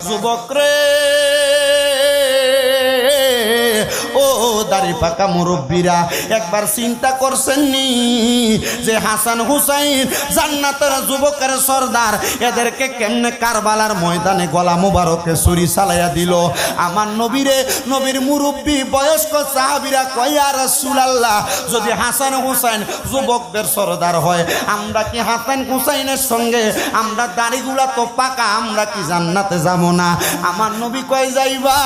যুবক রে ও দাড়ি পাকা মুরব্বীরা একবার চিন্তা করছেননি যে হাসান হুসাইন জান্নাতের যুবকের সর্দার এদেরকে কেমনে কারবালার ময়দানে গলা মুবারকে ছুরি চালাইয়া দিল। আমার নবীরে নবীর মুরব্বী বয়স্ক সাহাবীরা কয় ইয়া রাসূলুল্লাহ যদি হাসান হুসাইন যুবকদের সর্দার হয় আমরা কি হাসান হুসাইনের সঙ্গে আমরা দাড়িগুলা তো পাকা আমরা কি জান্নাতে যাব না? আমার নবী কয় যাইবা,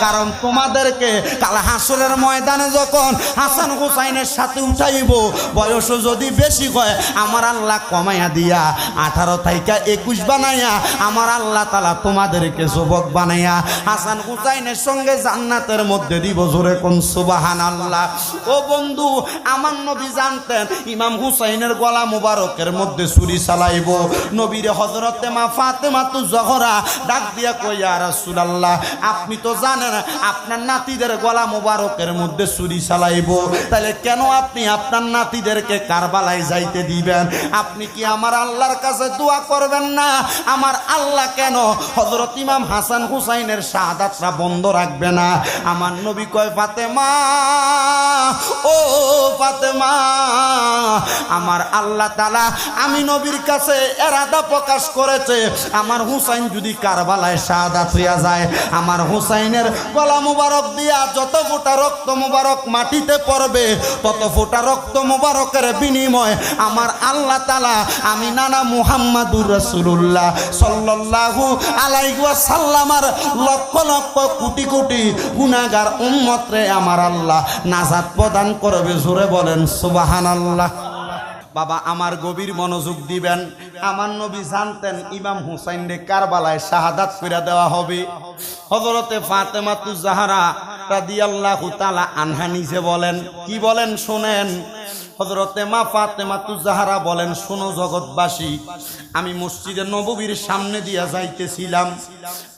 কারণ তোমাদেরকে কাল হাসরের ময়দানে যখন হাসান হুসাইনের সাথে উঠাইব বয়স যদি বেশি হয় আমার আল্লাহ কমাইয়া দিয়া 18 থেকে 21 বানাইয়া আমার আল্লাহ তাআলা তোমাদেরকে যুবক বানাইয়া হাসান হুসাইনের সঙ্গে জান্নাতের মধ্যে দিব। জোরে কোন সুবহানাল্লাহ। ও বন্ধু, আমার নবী জানতেন ইমাম হুসাইনের গলা মুবারকের মধ্যে ছুরি চালাইব। নবীর হযরতে মা ফাতেমা তু জহরা ডাক দিয়া কই ইয়া রাসূলুল্লাহ আপনি তো জানেন আপনার নাতিদের গলা মুবারকের মধ্যে ছুরি চালাইব, তাহলে কেন আপনি আপনার নাতিদেরকে কারবালায় যাইতে দিবেন? আপনি কি আমার আল্লাহর কাছে দোয়া করবেন না? আমার আল্লাহ কেন হযরত ইমাম হাসান হুসাইনের শাহাদাতটা বন্ধ রাখবে না? আমার নবী কয় ফাতেমা, ও ফাতেমা, আমার আল্লাহ তাআলা আমি নবীর কাছে ইরাদা প্রকাশ করেছে আমার হুসাইন যদি কারবালায় শাহাদাত হইয়া যায় আমার হুসাইনের গলা মুবারক দিয়া যত ফোঁটা রক্ত মুবারক মাটিতে পড়বে তত ফোঁটা রক্ত মুবারকের বিনিময় আমার আল্লাহ তাআলা আমি নানা মুহাম্মাদুর রাসূলুল্লাহ সাল্লাল্লাহু আলাইহি ওয়াসাল্লামের লক্ষ লক্ষ কোটি কোটি গুনাহগার উম্মতরে আমার আল্লাহ নাজাত প্রদান করবে। জোরে বলেন সুবহানাল্লাহ। বাবা আমার গভীর মনোযোগ দিবেন। আমার নবী জানতেন ইমাম হুসাইনকে কারবালায় শাহাদাত করে দেওয়া হবে। হযরতে ফাতেমা তু জাহরা রাদিয়াল্লাহু তাআলা আনহা নিজে বলেন, কি বলেন শুনেন। হযরতে মা ফাতেমা তু জাহরা বলেন, শোনো জগৎবাসী, আমি মসজিদে নববীর সামনে দিয়া যাইতেছিলাম,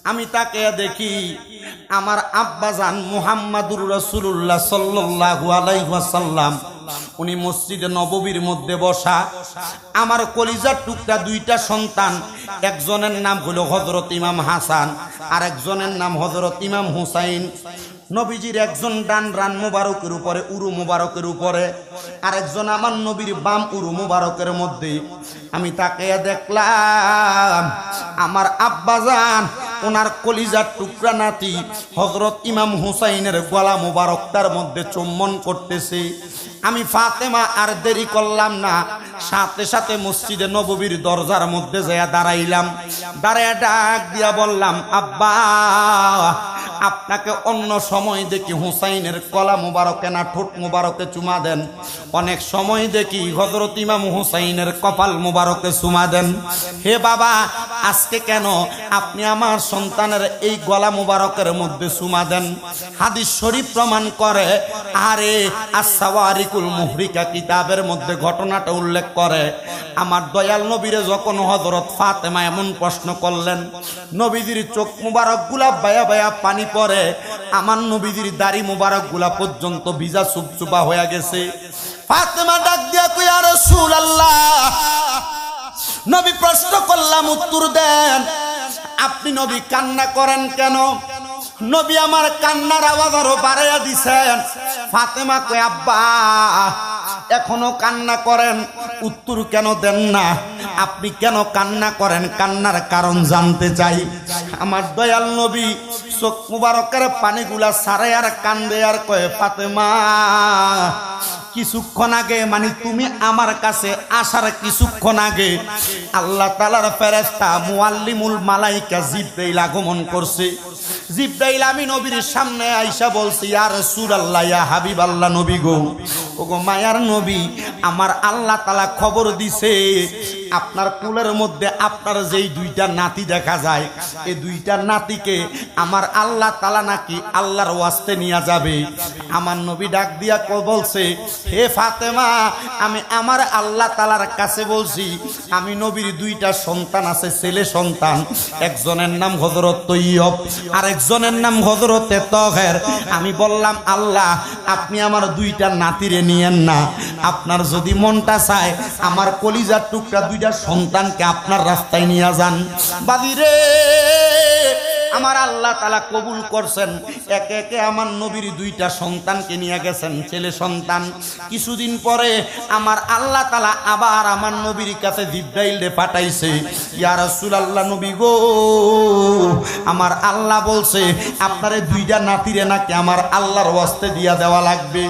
আমি তাকে দেখি আমার আব্বাজান মুহাম্মাদুর রাসূলুল্লাহ সাল্লাল্লাহু আলাইহি ওয়াসাল্লাম উনি মসজিদে নববীর মধ্যে বসা। আমার কলিজার টুকরা দুইটা সন্তান, একজনের নাম হলো হযরত ইমাম হাসান আর একজনের নাম হযরত ইমাম হুসাইন। নবীজির একজন ডান রান মুবারকের উপরে উরু মুবারকের উপরে আর একজন আমার নবীর বাম উরু মুবারকের মধ্যে। আমি তাকে দেখলাম আমার আব্বাজান ওনার কলিজার টুকরা নাতি হযরত ইমাম হুসাইনের গলা মুবারকটার মধ্যে চুম্বন করতেছে। আমি ফাতেমা আর দেরি করলাম না, সাথে সাথে মসজিদে নববীর দরজার মধ্যে যাইয়া দাঁড়াইলাম। দাঁড়াইয়া ডাক দিয়া বললাম, আব্বা আপনাকে অন্য সময় দেখি হুসাইনের গলা মুবারকে না ঠোঁট মুবারকে চুমা দেন, অনেক সময় দেখি হযরত ইমাম হুসাইনের কপাল মুবারকে চুমা দেন। হে বাবা, আজকে কেন আপনি আমার সন্তানের এই গলা মুবারকের মধ্যে চুমা দেন? হাদিস শরীফ প্রমাণ করে। আরে আস-সাওয়ারিকুল মুহরিকা কিতাবের মধ্যে ঘটনাটা উল্লেখ করে। আমার দয়াল নবীরে যখন হযরত ফাতেমা এমন প্রশ্ন করলেন, নবীজির চোখ মুবারক গুলা বায়া বায়া পানি পড়ে, আমার নবীজির দাড়ি মুবারক গুলা পর্যন্ত ভিজা চুপচুপা হয়ে গেছে। ফাতেমা ডাক দিয়া কই ইয়া রাসূলুল্লাহ, নবী প্রশ্ন করলাম উত্তর দেন, আপনি নবী কান্না করেন কেন? নবী আমার কান্নার আওয়াজ আরো বাড়াইয়া দিছেন। ফাতেমা কয় আব্বা এখনো কান্না করেন, উত্তর কেন দেন না? আপনি কেন কান্না করেন? কান্নার কারণ জানতে চাই। আমার দয়াল নবী চোখ মুবারকের পানিগুলা সারাই আর কান্দে আর কয় ফাতেমা কিছুক্ষণ আগে, মানে তুমি আমার কাছে আসার কিছুক্ষণ আগে আল্লাহ তাআলার ফেরেশতা মুআল্লিমুল মালাইকা জিবরাইল আগমন করছে। জিবরাইল আমি নবীর সামনে আইসা বলছি, ইয়া রাসূলুল্লাহ, ইয়া হাবিবাল্লাহ, নবী গো, ওগো মায়ার নবী, আমার আল্লাহ তাআলা খবর দিছে আপনার কুলের মধ্যে আপনার যেই দুইটা নাতি দেখা যায় এই দুইটা নাতিকে আমার আল্লাহ তাআলা নাকি আল্লাহর ওয়াস্তে নিয়ে যাবে। আমার নবী ডাক দিয়া বলছে, হে ফাতেমা, আমি আমার আল্লাহ তাআলার কাছে বলছি, আমি নবীর দুইটা সন্তান আছে, ছেলে সন্তান, একজনের নাম হযরত তৈয়ব, আর একজনের নাম হযরতে তাহের। আমি বললাম, আল্লাহ আপনি আমার দুইটা নাতিরে নিয়েন না, আপনার যদি মনটা চায় আমার কলিজার টুকরা দুইটা সন্তানকে আপনার রাস্তায় নিয়ে যান। বাদিরে, আমার আল্লাহ তাআলা কবুল করছেন, একে একে আমার নবীর দুইটা সন্তানকে নিয়ে গেছেন, ছেলে সন্তান। কিছুদিন পরে আমার আল্লাহ তাআলা আবার আমার নবীর কাছে জিবরাইল পাঠাইছে, ইয়া রাসূলুল্লাহ, নবী গো, আমার আল্লাহ বলছে আপনারে দুইটা নাতিরে নাকি আমার আল্লাহর ওয়াস্তে দিয়া দেওয়া লাগবে।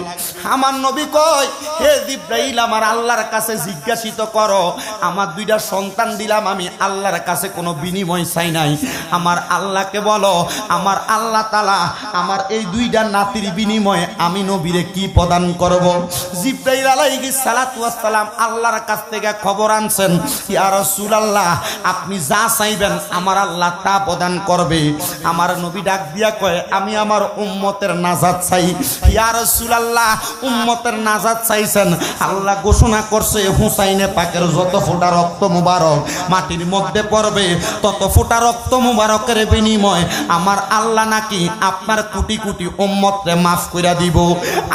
আমার নবী কয়, হে জিবরাইল, আমার আল্লাহর কাছে জিজ্ঞাসিত করো, আমার দুইটা সন্তান দিলাম, আমি আল্লাহর কাছে কোনো বিনিময় চাই নাই, আমার আল্লাহকে বলো আমার আল্লাহ তাআলা আমার এই দুইটা নাতির বিনিময়ে আমি নবীরে কি প্রদান করব। জিবরাইল আলাইহিস সালাতু ওয়াস সালাম আল্লাহর কাছ থেকে খবর আনছেন, ইয়া রাসূলুল্লাহ, আপনি যা চাইবেন আমার আল্লাহ তা প্রদান করবে। আমার নবী ডাক দিয়া কয়, আমি আমার উম্মতের নাজাত চাই। ইয়া রাসূলুল্লাহ, উম্মতের নাজাত চাইছেন, আল্লাহ ঘোষণা করছে হুসাইনে পাকের যত ফোঁটা রক্ত মুবারক মাটির মধ্যে পড়বে, তত ফোঁটা রক্ত মুবারকের বিনিময় আমার আল্লাহ নাকি আপনার কোটি কোটি উম্মতরে মাফ কইরা দিব।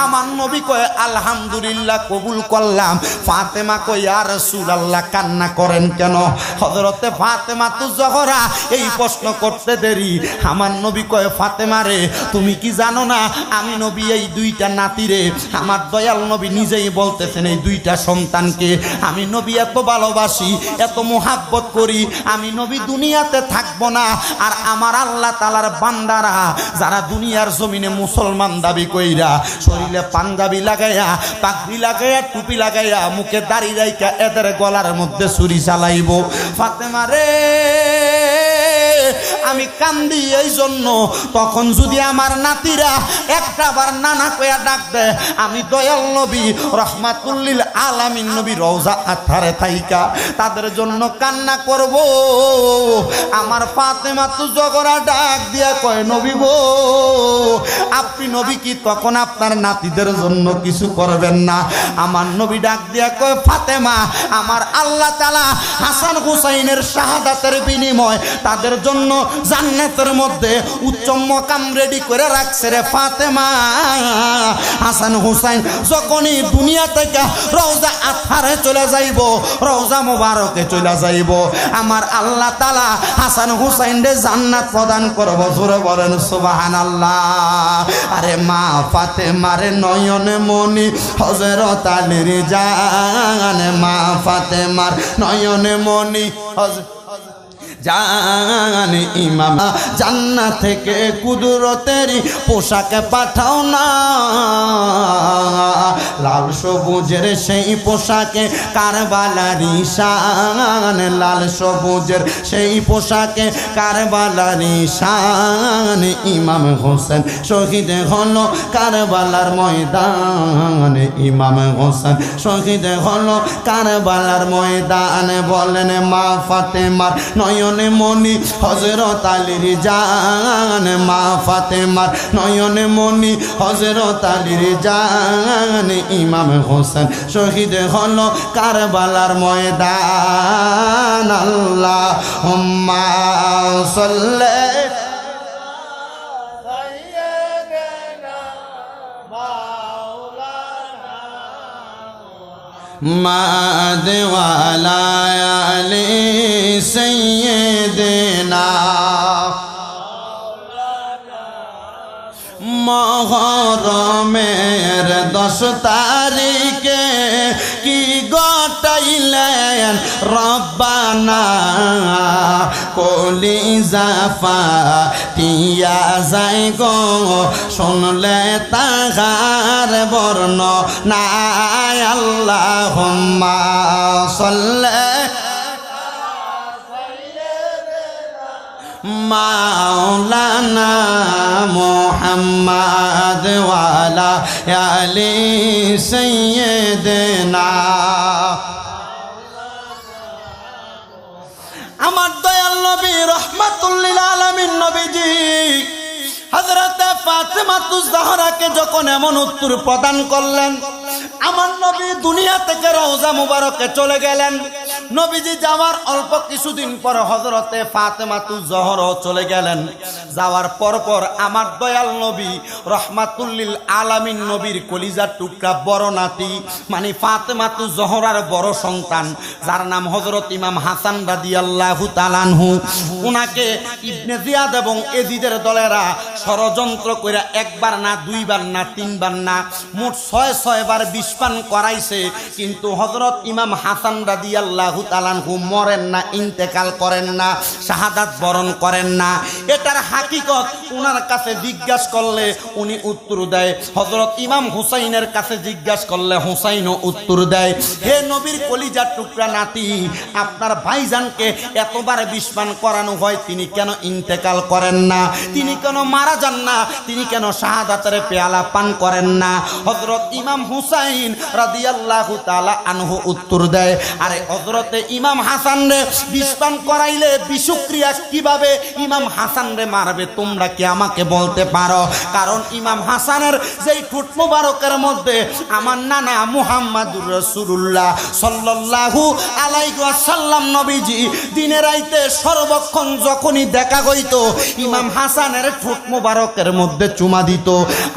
আমার নবী কয়, আলহামদুলিল্লাহ, কবুল করলাম। ফাতেমা কয়, ইয়া রাসূলুল্লাহ, কান্না করেন কেন? হযরতে ফাতেমা তো জহরা এই প্রশ্ন করতে দেরি। আমার নবী কয়, ফাতেমা রে, তুমি কি জানো না আমি নবী এই দুইটা নাতিরে, আমার দয়াল নবী নিজেই বলতেছেন এই দুইটা সন্তানকে আমি নবী এত ভালোবাসি, এত মোহাব্বত করি, আমি নবী দুনিয়াতে থাকবো না, আর আমার আল্লাহ তাআলার বান্দারা যারা দুনিয়ার জমিনে মুসলমান দাবি কইরা শরীরে পাঞ্জাবি লাগাইয়া, পাগড়ি লাগাইয়া, টুপি লাগাইয়া, মুখে দাড়ি রাইখা এদের গলার মধ্যে ছুরি চালাইব। ফাতেমা রে, আমি কান্দি এই জন্য, তখন যদি আমার নাতিরা একটা বার নানা কইয়া ডাক দেয়, আমি দয়াল নবী রহমাতুল লিল আলামিন নবী রওজা আথারে থাইকা তাদের জন্য কান্না করব। আমার ফাতেমা তো জগরা ডাক দিয়া কয়, নবী গো, আপনি নবী কি তখন আপনার নাতিদের জন্য কিছু করবেন না? আমার নবী ডাক দিয়া কয়, ফাতেমা, আমার আল্লাহ তাআলা হাসান হুসাইনের শাহাদাতের বিনিময় তাদের জন্য জান্নাতের মধ্যে উচ্চ মকাম রেডি করে রাখছে রে ফাতেমা। হাসান হুসাইন যখনই দুনিয়া থেকে রওজা আথারে চলে যাইব, রওজা মুবারকে চলে যাইব, আমার আল্লাহ তাআলা হাসান হুসাইন রে জান্নাত প্রদান করব। জোরে বলেন সুবহানাল্লাহ। আরে মা ফাতেমার নয়নে মনি হযরত আলীর জান, মা ফাতেমার নয়নে মনি জান, ইমাম জান্নাত থেকে কুদরতেরই পোশাকে পাঠাও না, লাল সবুজের সেই পোশাকে কারবালারি শান, লাল সবুজের সেই পোশাকে কারবালারি শান, ইমাম হোসেন শহীদ হলো কারবালার ময়দান, ইমাম হোসেন শহীদ হলো কারবালার ময়দান। বলেন মা ফাতেমার নয়ন মনি হযরত আলীর জান, মা ফাতেমার নয়নে মনি হযরত আলীর জান, ইমাম হোসেন শহীদ হলো কারবালার ময়দান। আল্লাহুম্মা সাল্লি মাদ ওয়ালা আলি সাইয়্যিদিনা। মুহররমের 10 তারিখে কি গটাইলেন রব্বানা, কলিজা ফাটিয়া যায় গো শুনলে তাহার বর্ণনা। আল্লাহুম্মা সাল্লি মাওলানা মুহাম্মদ ওয়ালা আলি সাইয়্যিদিনা। আমার দয়াল নবী রহমাতুল লিল আলামিন নবীজি হযরত ফাতেমাতুজ জাহরাকে যখন এমন উত্তর প্রদান করলেন, আমার নবী দুনিয়া থেকে রওজা মুবারকে চলে গেলেন। নবীজি যাওয়ার অল্প কিছুদিন পর হযরতে ফাতেমাতুজ জাহরা চলে গেলেন। যাওয়ার পর আমার দয়াল নবী রহমাতুল লিল আলামিন নবীর কলিজার টুকরা বড় নাতি মানে ফাতেমাতুজ জাহরার বড় সন্তান, যার নাম হযরত ইমাম হাসান রাদিয়াল্লাহু তাআলা আনহু, উনাকে ইবনে জিয়াদ এবং এজিদের দলেরা ষড়যন্ত্র করে একবার না, দুইবার না, তিনবার না, মোট ৬ বার বিষপান করাইছে। কিন্তু হযরত ইমাম হাসান রাদিয়াল্লাহু তাআলা আনহু মরেন না, ইন্তেকাল করেন না, শাহাদাত বরণ করেন না। এটার হাকিকত উনার কাছে জিজ্ঞাসা করলে উনি উত্তর দেয়, হযরত ইমাম হুসাইনের কাছে জিজ্ঞাসা করলে হুসাইনও উত্তর দেয়। হে নবীর কলিজার টুকরা নাতি, আপনার ভাইজানকে এতবার বিষপান করানো হয়, তিনি কেন ইন্তেকাল করেন না? তিনি কেন মারা যান না? তিনি কেন শাহাদাতের পেয়ালা পান করেন না? হযরত ইমাম হুসাইন রাদিয়াল্লাহু তাআলা আনহু উত্তর দেয়, আরে হযরতে ইমাম হাসান রে বিষপান করাইলে বিষক্রিয়া কিভাবে ইমাম হাসান রে মারবে তোমরা কি আমাকে বলতে পারো? কারণ ইমাম হাসানের যেই ঠোঁট মোবারকের মধ্যে আমার নানা মুহাম্মাদুর রাসূলুল্লাহ সাল্লাল্লাহু আলাইহি ওয়াসাল্লাম নবীজি দিনে রাইতে সর্বক্ষণ যখনই দেখা হইতো ইমাম হাসানের ঠোঁট মোবারকের মধ্যে চুমা দিত।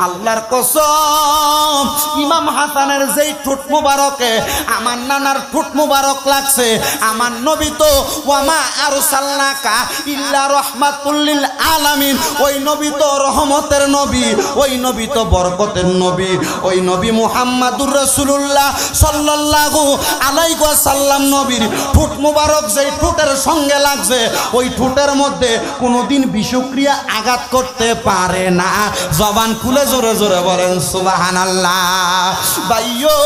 আল্লাহর কসম, ইমাম হাসানের যেই ঠোঁট মোবারকে আমার নানার ঠোঁট মোবারক লাগছে, আমার নবী তো ওয়ামা আরসালনাকা ইল্লা রাহমাতুল লিল আলামিন, ওই নবী তো রহমতের নবী, ওই নবী তো বরকতের নবী, ওই নবী মুহাম্মাদুর রাসূলুল্লাহ সাল্লাল্লাহু আলাইহি ওয়াসাল্লাম নবীর ঠোঁট মোবারক যেই ঠোঁটের সঙ্গে লাগছে ওই ঠোঁটের মধ্যে কোনোদিন বিষক্রিয়া আঘাত করতে পারে না। জবান খুলে জোরে জোরে বলেন সুবহানাল্লাহ। ভাইও,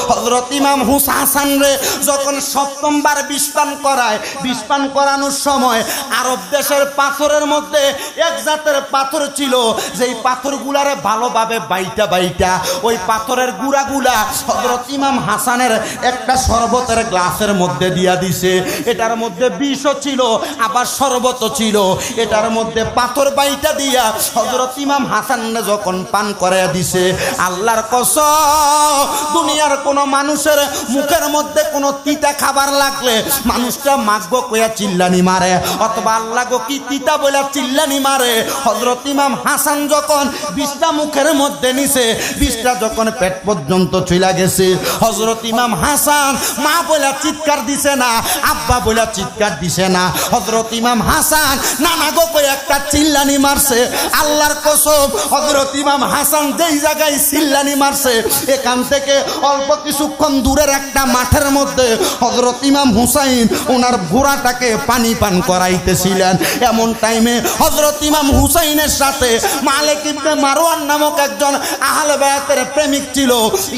হযরত ইমাম হাসান রে যখন সপ্তমবার বিষপান করায়, বিষপান করানোর সময় আরব দেশের পাথরের মধ্যে এক জাতের পাথর ছিল, যেই পাথরগুলারে ভালোভাবে বাইটা বাইটা ওই পাথরের গুড়াগুলা হযরত ইমাম হাসানের একটা শরবতের গ্লাসের মধ্যে দিয়া দিছে। এটার মধ্যে বিষও ছিল আবার শরবতও ছিল। এটার মধ্যে পাথর বাইটা দিয়া হযরত ইমাম হাসান যখন পান করে দিছে, আল্লাহর কসম, দুনিয়ার কোন মানুষের মুখের মধ্যে কোন তিতা খাবার লাগলে মানুষটা মাগবো কইয়া চিল্লানি মারে, অথবা আল্লাহ গো কি তিতা বলে চিল্লানি মারে। হযরত ইমাম হাসান যখন বিষটা মুখের মধ্যে নিছে, বিষটা যখন পেট পর্যন্ত চলে গেছে, হযরত ইমাম হাসান মা বলে চিৎকার দিছে না, আব্বা বলে চিৎকার দিছে না, হযরত ইমাম হাসান নানা গো কই একটা চিল্লানি মারছে। আল্লাহর কসম, হযরত ইমাম হাসান যেই জায়গায় চিল্লানি মারছে এখান থেকে অল্প কিছুক্ষণ দূরের একটা মাঠের মধ্যে হযরত ইমাম হুসাইন ওনার ঘোড়াটাকে পানি পান করাইতেছিলেন। এমন টাইমে হযরত ইমাম হুসাইনের সাথে মালিক ইবনে মারওয়ান নামক একজন আহলে বায়াতের প্রেমিক ছিল।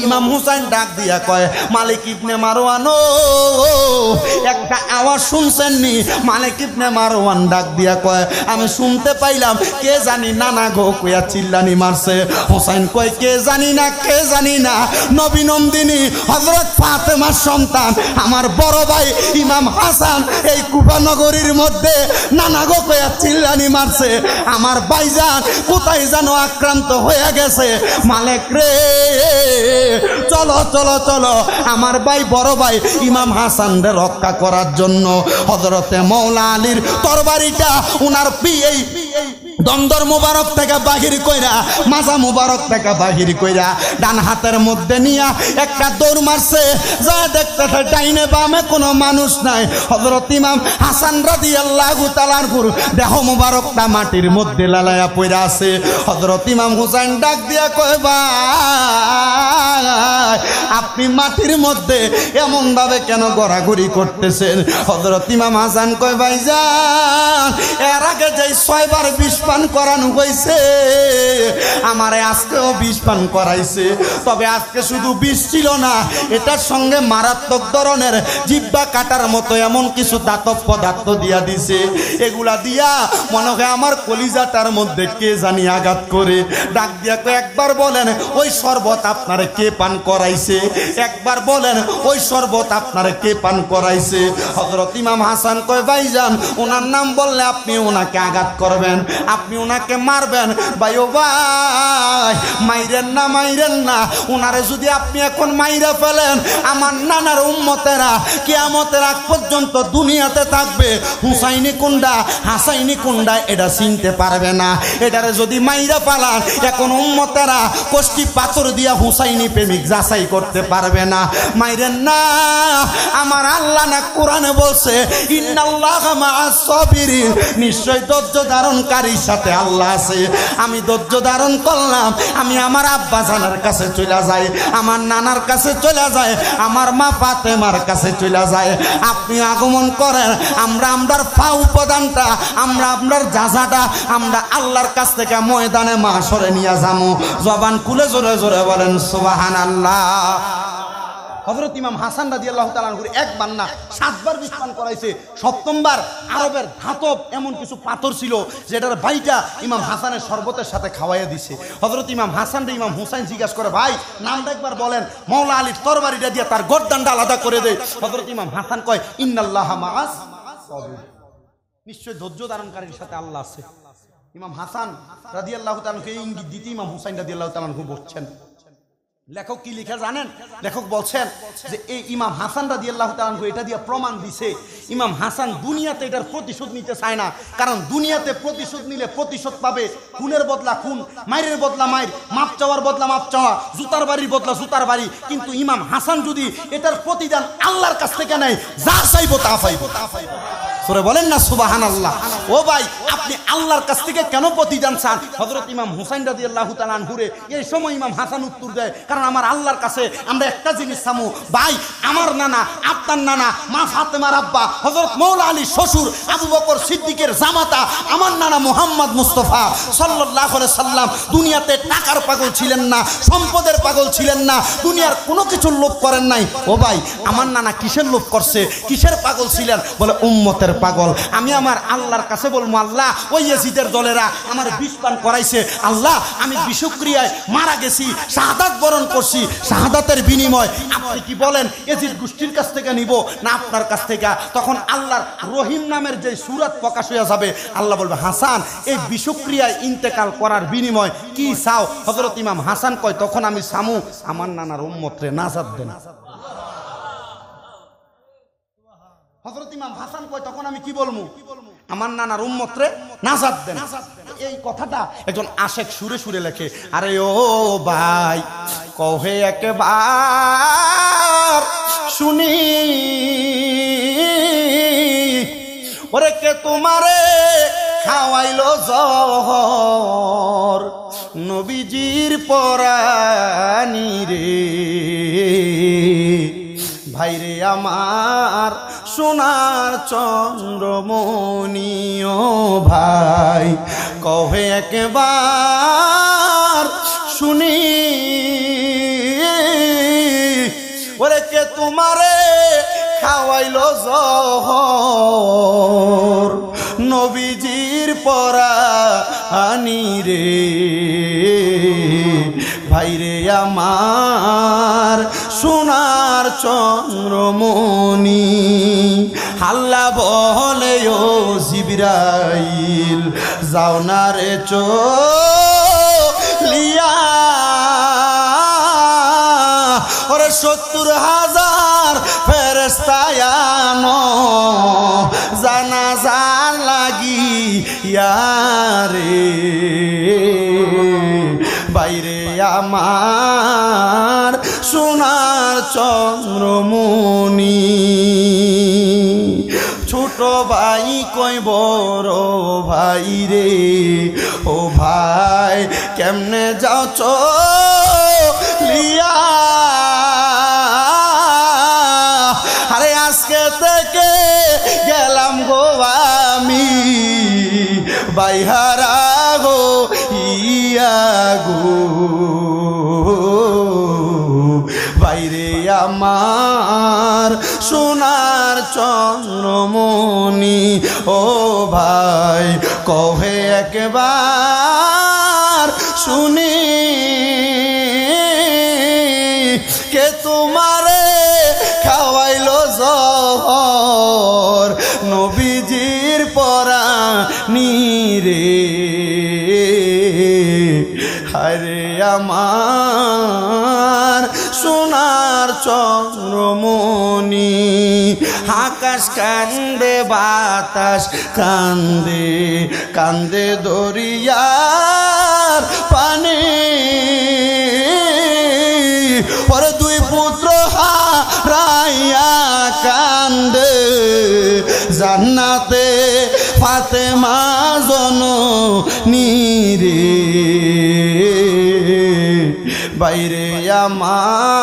ইমাম হুসাইন ডাক দিয়া কয়, মালিক ইবনে মারওয়ান, ও একটা আওয়াজ শুনছেন নি? মালিক ইবনে মারওয়ান ডাক দিয়া কয়, আমি শুনতে পাইলাম কে জানি নানা গো কইয়া চিল্লানি মারছে। হুসাইন কয়, কে জানি না, কে জানি না, নবী নন্দিনী হযরত ফাতেমার সন্তান আমার বড় ভাই ইমাম হাসান এই কুফা নগরীর মধ্যে নানা গো কইয়া চিল্লানি মারছে। আমার ভাইজান কোথায় যেন আক্রান্ত হয়ে গেছে। মালিক রে, চলো চলো চলো, আমার ভাই বড় ভাই ইমাম হাসান রে রক্ষা করার জন্য হযরতে মওলা আলীর তরবারিটা উনার এই দন্দর মুবারক থেকে বাহির কইরা, মাজা মুবারক থেকে বাহির কইরা ডান হাতের মধ্যে নিয়া একটা দৌড় মারছে। যা দেখতেছে ডাইনে বামে কোনো মানুষ নাই। হযরত ইমাম হাসান রাদিয়াল্লাহু তাআলার দেহ মুবারকটা মাটির মধ্যে লালায়া পড়ে আছে। হযরত ইমাম হুসাইন ডাক দিয়া কয়, ভাই আপনি মাটির মধ্যে এমন ভাবে কেন গড়াগড়ি করতেছেন? হযরত ইমাম হাসান কয়, ভাইজান এর আগে যে 6 বার বিষপান করানো হয়েছে, আমারে আজকেও বিষপান করাইছে। তবে আজকে শুধু বিষ ছিল না, এটার সঙ্গে মারাত্মক ধরনের জিহ্বা কাটার মতো এমন কিছু দাতব পদার্থ দিয়া দিছে। এগুলা দিয়া মনে হয় আমার কলিজাটার মধ্যে কে জানি আঘাত করে। ডাক দিয়া কয়, একবার বলেন ওই শরবত আপনারে কে পান করাইছে? একবার বলেন ওই শরবত আপনারে কে পান করাইছে? হযরত ইমাম হাসান কয়, ভাইজান ওনার নাম বললে আপনি ওনাকে আঘাত করবেন, আপনি ওনাকে মারবেন। ভাই ও ভাই, মাইরেন না, ওনারে যদি আপনি এখন মাইরা ফেলেন, আমার নানার উম্মতেরা কিয়ামতের আগ পর্যন্ত দুনিয়াতে থাকবে, হুসাইনি কুন্ডা হাসাইনি কুন্ডা এটা চিনতে পারবে না। এটারে যদি মাইরা পালান, এখন উম্মতেরা কষ্টি পাথর দিয়া হুসাইনি প্রেমিক যাচাই করতে পারবে না। মাইরেন না। আমার আল্লাহ না কোরআনে বলছে, ইন্নাল্লাহা মাআস সাবিরিন, নিশ্চয় ধৈর্য ধারণকারীর সাথে আল্লাহ আছে। আমি ধৈর্য ধারণ করলাম, আমি আমার আব্বা জানার কাছে চলে যাই, আমার নানার কাছে চলে যায়, আমার মা ফাতেমার কাছে চলে যায়। আপনি আগমন করেন, আমরা আমরার ফা উপাদানটা, আমরা আমরার জাজাটা আমরা আল্লাহর কাছ থেকে ময়দানে মাশরে নিয়ে যাবো। জবান খুলে জোরে জোরে বলেন সুবহানাল্লাহ। হযরত ইমাম হাসান রাদিয়াল্লাহু তাআলা আনহু একবার না 7 বার বিষ পান করাইছে। সপ্তমবার আরবের ধাতব এমন কিছু পাথর ছিল যেটার বাইটা ইমাম হাসানের শরবতের সাথে খাওয়াইয়া দিছে। হযরত ইমাম হাসান রে ইমাম হুসাইন জিজ্ঞাসা করে, ভাই নামটা একবার বলেন। মাওলা আলীর তরবারিটা দিয়ে তার গর্দানটা আলাদা করে দেয়। হযরত ইমাম হাসান কয়, ইন্নাল্লাহা মাআস সাবির, নিশ্চয় ধৈর্য ধারণকারীর সাথে আল্লাহ আছে। ইমাম হাসান রাদিয়াল্লাহু তাআলা কে ইঙ্গিত দিতে ইমাম হুসাইন রাদিয়াল্লাহু তাআলা বলছেন। লেখক কি লিখে জানেন? লেখক বলছেন যে এই ইমাম হাসান রাদিয়াল্লাহু তাআলা এটা দিয়ে প্রমাণ দিছে ইমাম হাসান দুনিয়াতে এটার প্রতিশোধ নিতে চায় না। কারণ দুনিয়াতে প্রতিশোধ নিলে প্রতিশোধ পাবে, খুনের বদলা খুন, মায়ের বদলা মায়ের, মাপ চাওয়ার বদলা মাপ চাওয়া, জুতার বাড়ির বদলা জুতার বাড়ি। কিন্তু ইমাম হাসান যদি এটার প্রতিদান আল্লাহর কাছ থেকে নেয়, যা চাইবো তা পাইবো। সরে বলেন না সুবহানাল্লাহ। ও ভাই, আপনি আল্লাহর কাছ থেকে কেন প্রতিদান চান? হযরত ইমাম হুসাইন রাদিয়াল্লাহু তাআলা আনহুরে এই সময় ইমাম হাসান উত্তর দেয়, কারণ আমার আল্লাহর কাছে আমরা একটা জিনিস চামু। ভাই, আমার নানা, আপনার নানা, মা ফাতেমার আব্বা হযরত মাওলা আলী শ্বশুর, আবু বকর সিদ্দিকের জামাতা আমার নানা মুহাম্মদ মুস্তাফা সাল্লাল্লাহু আলাইহি সাল্লাম দুনিয়াতে টাকার পাগল ছিলেন না, সম্পদের পাগল ছিলেন না, দুনিয়ার কোনো কিছুর লোভ করেন নাই। ও ভাই, আমার নানা কিসের লোভ করছে, কিসের পাগল ছিলেন? বলে উম্মতের পাগল। আমি আমার আল্লাহর কাছে বলবো, আল্লাহ ওই ইয়াজিদের দলেরা আমার বিষ পান করাইছে, আল্লাহ আমি বিষক্রিয়ায় মারা গেছি, শাহাদাত বরণ করছি, শাহাদাতের বিনিময় আপনি কি বলেন ইয়াজিদ গোষ্ঠীর কাছ থেকে নিব না আপনার কাছ থেকে? তখন আল্লাহর রহিম নামের যে সূরা প্রকাশ হয়ে যাবে, আল্লাহ বলবে, হাসান এই বিষক্রিয়ায় ইন্তেকাল করার বিনিময় কি চাও? হযরত ইমাম হাসান কয়, তখন আমি সামু আমার নানার উম্মতরে নাজাত দেন। হযরত ইমাম হাসান কয়, তখন আমি কি বলবো? আমার নানার উম্মতরে নাজাত দেন। এই কথাটা একজন আশেক সুরে সুরে লেখে। আরে ও ভাই, কহে একবার শুনি, ওরে কে তোমারে খাওয়াইলো জহর, নবীজির পরানি রে। ভাইরে আমার সোনার চন্দ্রমণি, ও ভাই কহে একবার শুনি, ওরে কে তোমারে খাওয়াইলো জহর, নবীজির পরানি রে। ভাইরে আমার সোনার চন্দ্রমণি, আল্লাহ বলে ও জিবরাইল যাও না রে চলিয়া, ওরে ৭০,০০০ ফেরেশতা আনো জানাজা লাগিয়া রে। বাইরে আমার সোনার চন্দ্রমণি, ছোট ভাই কই বড় ভাই রে, ও ভাই কেমনে যাও চলিয়া, আরে আজকে থেকে গেলাম গো আমি বাইহারা গো ইয়া গো। বাইরে আমার সোনার চন্দ্রমণি, ও ভাই কহে একবার শুনি, কে তোমারে খাওয়াইলো জহর, নবীজির পরানি রে। আমার সোনার চন্দ্রমণি আকাশ কান্দে বাতাস কান্দে কান্দে দরিয়ার পানি ওর দুই পুত্র হারাইয়া কান্দে জান্নাতে ফাতেমা জননী রে বাইরে আমার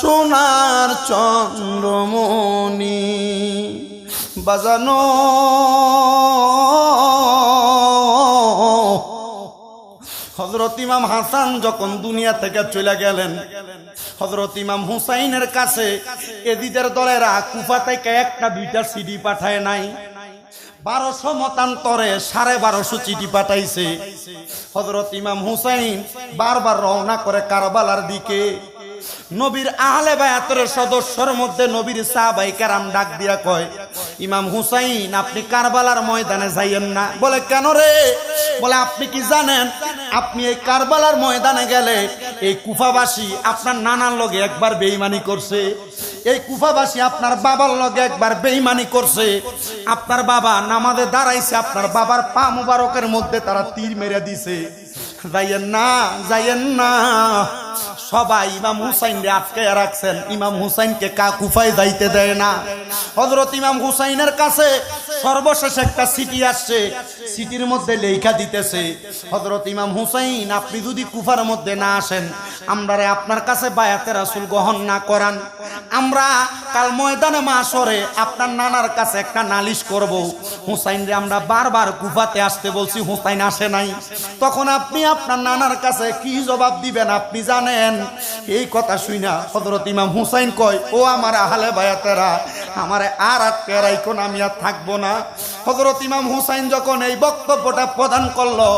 সোনার চন্দ্রমণি বাজানো হযরত ইমাম হাসান যখন দুনিয়া থেকে চলে গেলেন হযরত ইমাম হুসাইনের কাছে এদিদের দলেরা কুফা থেকে একটা দুইটা সিডি পাঠায় নাই 1200 মতান্তরে 1250 চিঠি পাঠাইছে হযরত ইমাম হুসাইন বারবার রওনা করে কারবালার দিকে নবীর আহলে বায়াতের সদস্যর মধ্যে নবীর সাহাবায়ে কেরাম ডাক দিয়া কয় ইমাম হুসাইন আপনি কারবালার ময়দানে যাইয়েন না বলে কেন রে বলে আপনি কি জানেন আপনি এই কারবালার ময়দানে গেলে এই কুফাবাসী আপনার নানার লগে একবার বেঈমানি করছে এই কুফাবাসী আপনার বাবার লগে একবার বেঈমানি করছে আপনার বাবা নামাজে দাঁড়াইছে আপনার বাবার পা মুবারকের মধ্যে তারা তীর মেরে দিছে যাইয়েন না সবাই ইমাম হুসাইনকে আটকে রাখছেন ইমাম হুসাইনকে কুফায় যাইতে দেয় না হযরত ইমাম হুসাইনের কাছে সর্বশেষ একটা চিঠি আসছে চিঠির মধ্যে লেখা দিতেছে হযরত ইমাম হুসাইন আপনি যদি কুফার মধ্যে না আসেন আমরারে আপনার কাছে বায়াতে রাসূল গ্রহণ না করান আমরা কাল ময়দানে মাশরে আপনার নানার কাছে একটা নালিশ করব হুসাইন রে আমরা বারবার কুফাতে আসতে বলছি হুসাইন আসে নাই তখন আপনি আপনার নানার কাছে কি জবাব দিবেন আপনি জানেন এই কথা শুইনা হযরত ইমাম হুসাইন কয় ও আমার আহলে বায়াতেরা আমারে আর আটকে রাখুন আমি আর থাকবো না হযরত ইমাম হুসাইন যখন এই বক্তব্যটা প্রদান করলো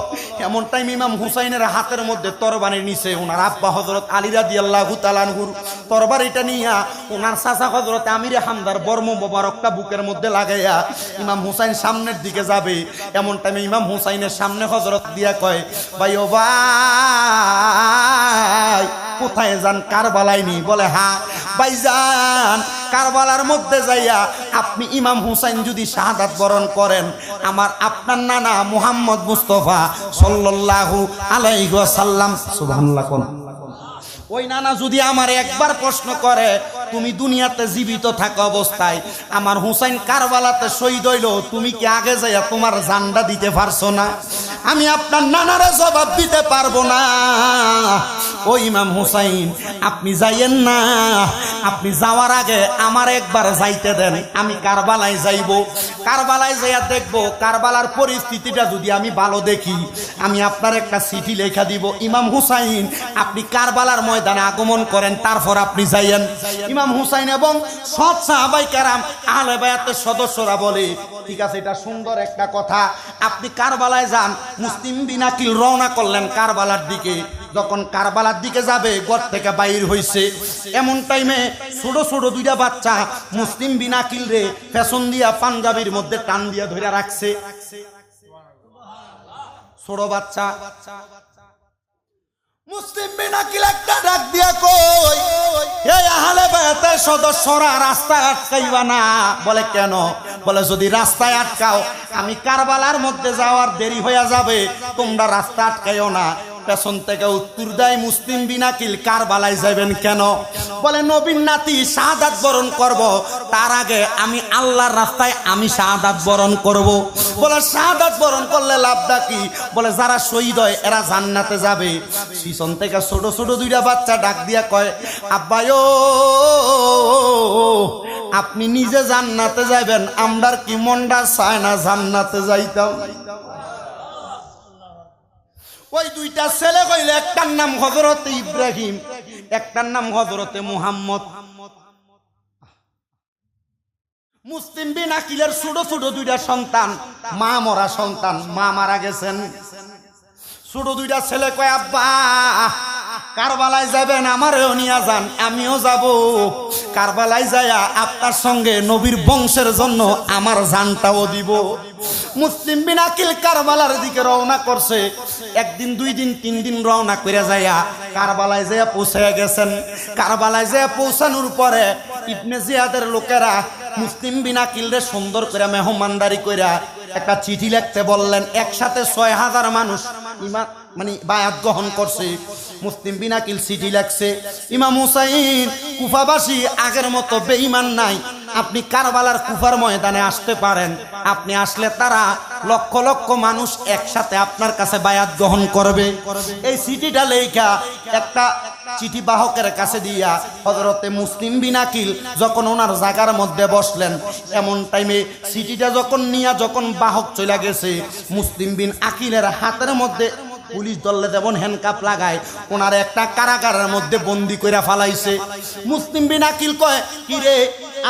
এমন টাইম ইমাম হুসাইনের হাতের মধ্যে তরবারি নিছে ওনার আব্বা হযরত আলী রাদিয়াল্লাহু তাআলা আনহুর তরবারিটা নিয়া ওনার চাচা হযরত আমিরে হামদার বর্ম মোবারকটা বুকের মধ্যে লাগাইয়া ইমাম হুসাইন সামনের দিকে যাবে এমন টাইমে ইমাম হুসাইনের সামনে হযরত দিয়া কয় ভাই ও ভাই কোথায় যান কারবালায় নি বলে হ্যাঁ ভাইজান কারবালার মধ্যে যাইয়া আপনি ইমাম হুসাইন যদি শাহাদাত বরণ করেন আমার আপনার নানা মুহাম্মদ মুস্তাফা সাল্লাল্লাহু আলাইহি ওয়াসাল্লাম সুবহানাল্লাহ কোন ওই নানা যদি আমার একবার প্রশ্ন করে তুমি দুনিয়াতে জীবিত থাকা অবস্থায় আমার হুসাইন কারবালাতে শহীদ হইল তুমি কি আগে যাইয়া তোমার জানটা দিতে পারছো না আমি আপনার নানারে জবাব দিতে পারবো না ও ইমাম হুসাইন আপনি যাইয়েন না আপনি যাওয়ার আগে আমার একবার যাইতে দেন আমি কারবালায় যাইব কারবালায় যাইয়া দেখবো কারবালার পরিস্থিতিটা যদি আমি ভালো দেখি আমি আপনার একটা চিঠি লেখা দিব ইমাম হুসাইন আপনি কারবালার ময়দানে আগমন করেন তারপর আপনি যাইয়েন ইমাম হুসাইন এবং সৎ সাহাবায়ে কেরাম আহলে বায়াতের সদস্যরা বলে ঠিক আছে এটা সুন্দর একটা কথা আপনি কারবালায় যান মুসলিম বিন আকিল রওনা করলেন কারবালার দিকে যখন কারবালার দিকে যাবে ঘর থেকে বাইর হইছে এমন টাইমে ছোট ছোট দুইটা বাচ্চা মুসলিম বিন আকিল রে পেছন দিয়া পাঞ্জাবির মধ্যে টান দিয়া ধরে রাখছে ছোট বাচ্চা মুসলিম বিন আকিল একটা ডাক দিয়া কই এই আহলে বায়াতের সদস্যরা রাস্তায় আটকাইবা না বলে কেন বলে যদি রাস্তায় আটকাও আমি কারবালার মধ্যে যাওয়ার দেরি হয়ে যাবে তোমরা রাস্তা আটকাইও না পেছন থেকে উত্তর দেয় মুসলিম বিন আকিল কারবালায় যাবেন কেন বলে নবীর নাতি শাহাদাত বরণ করব তার আগে আমি আল্লাহর রাস্তায় আমি শাহাদাত বরণ করব বলে শাহাদাত বরণ করলে লাভটা কি বলে যারা শহীদ হয় এরা জান্নাতে যাবে পিছন থেকে ছোট ছোট দুইটা বাচ্চা ডাক দিয়া কয় আব্বায়ো আপনি নিজে জান্নাতে যাবেন আমরার কি মনটা চায় না জান্নাতে যাইতাম ওই দুইটা ছেলে কইলে একটার নাম হযরতে ইব্রাহিম একটার নাম হযরতে মুহাম্মদ মুসলিম বিন আকিলের ছোট ছোট দুইটা সন্তান মা মরা সন্তান মা মারা গেছেন ছোট দুইটা ছেলে কয় আব্বা কারবালায় যাবেন, আমারও নিয়ে যান, আমিও যাব। কারবালায় যায়া আপনার সঙ্গে নবীর বংশের জন্য আমার জানটাও দিব। মুসলিম বিন আকিল কারবালার দিকে রওনা করছে। একদিন, 2 দিন, 3 দিন রওনা করে যায়া কারবালায় যায়া পৌঁছে গেছেন। কারবালায় যায়া পৌঁছানোর পরে ইবনে জিয়াদের লোকেরা মুসলিম বিন আকিলরে সুন্দর করে মেহমানদারি কইরা একটা চিঠি লিখতে বললেন। একসাথে 6000 মানুষ ইমান মানে বায়াত গ্রহণ করছে। মুসলিম বিন আকিল চিঠি লেখছে, ইমাম হুসাইন, কুফাবাসী আগের মতো বেঈমান নাই, আপনি কারবালার কুফার ময়দানে আসতে পারেন। আপনি আসলে তারা লক্ষ লক্ষ মানুষ একসাথে আপনার কাছে বায়াত গ্রহণ করবে। এই চিঠিটা লেখা একটা চিঠি বাহকের কাছে দিয়া হযরতে মুসলিম বিন আকিল যখন ওনার জায়গার মধ্যে বসলেন, এমন টাইমে চিঠিটা যখন বাহক চলে গেছে, মুসলিম বিন আকিলের হাতের মধ্যে পুলিশ দলে যেমন হ্যান্ডকাপ লাগায়, ওনার একটা কারাগারের মধ্যে বন্দি করে ফালাইছে। মুসলিম বিন আকিল কয়, কিরে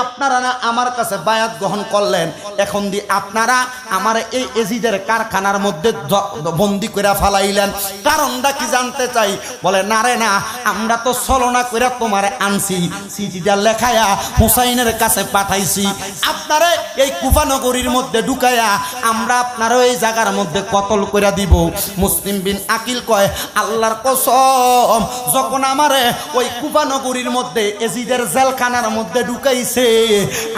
আপনারা না আমার কাছে বায়াত গ্রহণ করলেন, এখন দি আপনারা আমার এই এজিদের কারখানার মধ্যে বন্দি করে ফালাইলেন, কারণটা কি জানতে চাই? বলে, না রে না, আমরা তো ছলনা করে তোমার আনছি, চিঠিটা লেখায়া হুসাইনের কাছে পাঠাইছি, আপনারে এই কুফা নগরীর মধ্যে ঢুকাইয়া আমরা আপনারও এই জায়গার মধ্যে কতল করে দিব। মুসলিম বিন আকিল কয়, আল্লাহর কসম, যখন আমারে ওই কুফা নগরীর মধ্যে এজিদের জেলখানার মধ্যে ঢুকাইছে,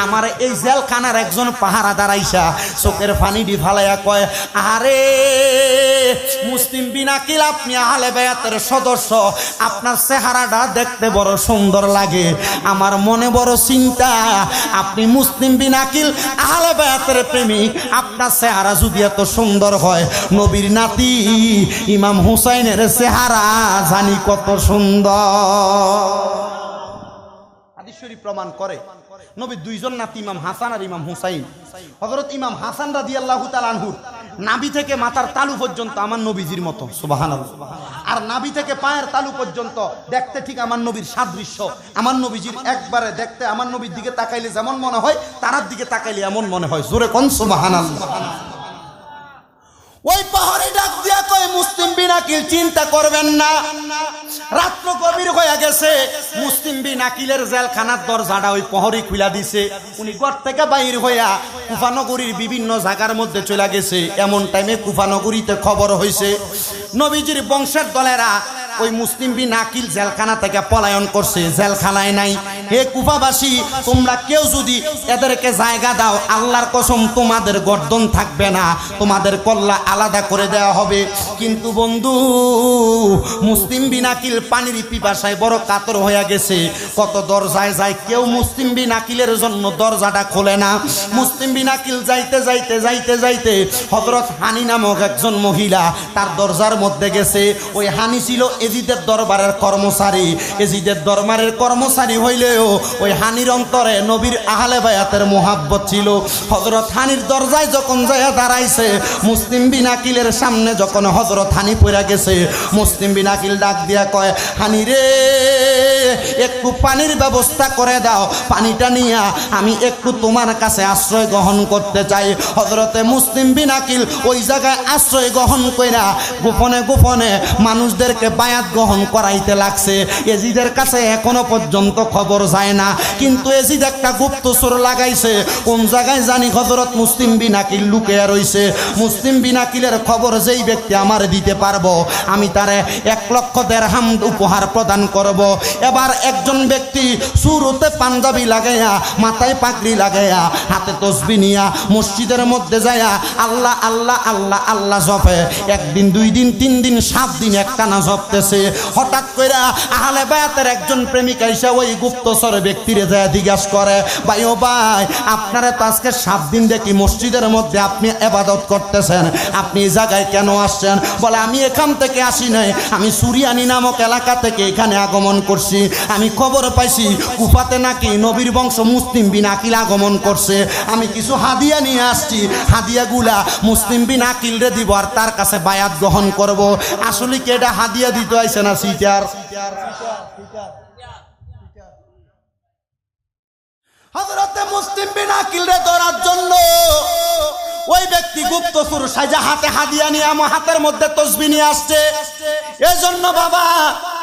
আমার এই জেলখানার একজন পাহারাদার আইসা চোখের পানি দি ফালাইয়া কয়, আরে মুসলিম বিন আকিল, আপনি আহলে বায়াতের সদস্য, আপনার চেহারাটা দেখতে বড় সুন্দর লাগে, আমার মনে বড় চিন্তা, আপনি মুসলিম বিন আকিল আহলে বায়াতের প্রেমিক, আপনার চেহারা যদি এত সুন্দর হয়, নবীর নাতি ইমাম হুসাইনের চেহারা জানি কত সুন্দর। হাদিস শরীফ প্রমাণ করে নবীর 2 জন নাতি, ইমাম হাসান আর ইমাম হুসাইন। হযরত ইমাম হাসান রাদিয়াল্লাহু তাআলা আনহু নাভি থেকে মাথার তালু পর্যন্ত আমার নবীজির মতো, সুবহানাল্লাহ, আর নাভি থেকে পায়ের তালু পর্যন্ত দেখতে ঠিক আমার নবীর সাদৃশ্য। আমার নবীজির একবারে দেখতে, আমার নবীর দিকে তাকাইলে যেমন মনে হয়, তারার দিকে তাকাইলে এমন মনে হয়। জোরে কোন সুবহানাল্লাহ। ওই পাহাড়ে ডাক দিয়া কয়, মুসলিম বিন আকিল চিন্তা করবেন না, রাত্র গভীর হয়ে গেছে, মুসলিম বিন আকিলের জেলখানার দরজাটা ওই প্রহরী খুলে দিছে, উনি ঘর থেকে বাইর হইয়া কুফানগরীর বিভিন্ন জায়গার মধ্যে চলে গেছে। এমন টাইমে কুফানগরীতে খবর হয়েছে নবীজির বংশের দলেরা ওই মুসলিম বিন আকিল জেলখানা থেকে পলায়ন করছে, জেলখানায় নাই। হে কুফাবাসী, তোমরা কেউ যদি এদেরকে জায়গা দাও, আল্লাহর কসম তোমাদের গর্দন থাকবে না, তোমাদের কল্লা আলাদা করে দেওয়া হবে। কিন্তু বন্ধু, মুসলিম বিন আকিল পানির পিপাসায় বড় কাতর হয়ে গেছে, কত দরজায় যায়, কেউ মুসলিম বিন আকিলের জন্য দরজাটা খোলে না। মুসলিম বিন আকিল যাইতে যাইতে যাইতে যাইতে হযরত হানি নামক একজন মহিলা তার দরজার মধ্যে গেছে। ওই হানি ছিল এজিদের দরবারের কর্মচারী। এজিদের দরবারের কর্মচারী হইলেও ওই হানির অন্তরে নবীর আহলে বায়াতের মোহাব্বত ছিল। হযরত হানির দরজায় যখন যায় দাঁড়াইছে, মুসলিম বিন আকিলের সামনে যখন হযরত হানি পড়ে গেছে, মুসলিম বিন আকিল ডাক দিয়া কয়, হানি রে, একটু পানির ব্যবস্থা করে দাও, পানিটা নিয়া আমি একটু তোমার কাছে আশ্রয় গ্রহণ করতে চাই। হযরতে মুসলিম বিন আকিল ওই জায়গায় আশ্রয় গ্রহণ কইরা গোপনে গোপনে মানুষদেরকে বায়াত গ্রহণ করাইতে লাগছে। এজিদের কাছে এখনো পর্যন্ত খবর যায় না, কিন্তু এজিদ একটা গুপ্তচর লাগাইছে, কোন জায়গায় জানি হযরত মুসলিম বিন আকিল লুকিয়ে রইছে। মুসলিম বিন আকিলের খবর যেই ব্যক্তি আমার দিতে পারবো, আমি তারে 1 লক্ষ দিরহাম উপহার প্রদান করব। এবার একজন ব্যক্তি সুরতে পাঞ্জাবি লাগাইয়া, মাথায় পাগড়ি লাগাইয়া, হাতে তসবিহ নিয়া মসজিদের মধ্যে যায়া আল্লাহ আল্লাহ আল্লাহ আল্লাহ জপে। 1 দিন 2 দিন 3 দিন 7 দিন একটানা জপতেছে। হঠাৎ করে আহলে বায়াতের একজন প্রেমিক এসে ওই গুপ্তচর ব্যক্তিরে যায় জিজ্ঞাসা করে, ভাই ও ভাই, আপনারা তো আজকে 7 দিন দেখি মসজিদের মধ্যে আপনি ইবাদত করতেছেন, আপনি এই জায়গায় কেন আসছেন? বলে, আমি এখান থেকে আসি নাই, আমি সুরিয়ানি নামক এলাকা থেকে এখানে আগমন করছি। আমি খবর পাইছি কুফাতে নাকি নবীর বংশ মুসলিম বিন আকিল আগমন করছে, আমি কিছু হাদিয়া নিয়ে আসছি, হাদিয়াগুলা মুসলিম বিন আকিল রে দিব আর তার কাছে বায়াত গ্রহণ করব। আসলে কি এটা হাদিয়া দিতে আইছে না সিটার? হযরতে মুসলিম বিন আকিল রে ধরার জন্য ওই ব্যক্তি গুপ্তচর সাজা হাতে হাদিয়া নিয়ে আমার হাতের মধ্যে তসবিহ নিয়ে আসছে। এজন্য বাবা,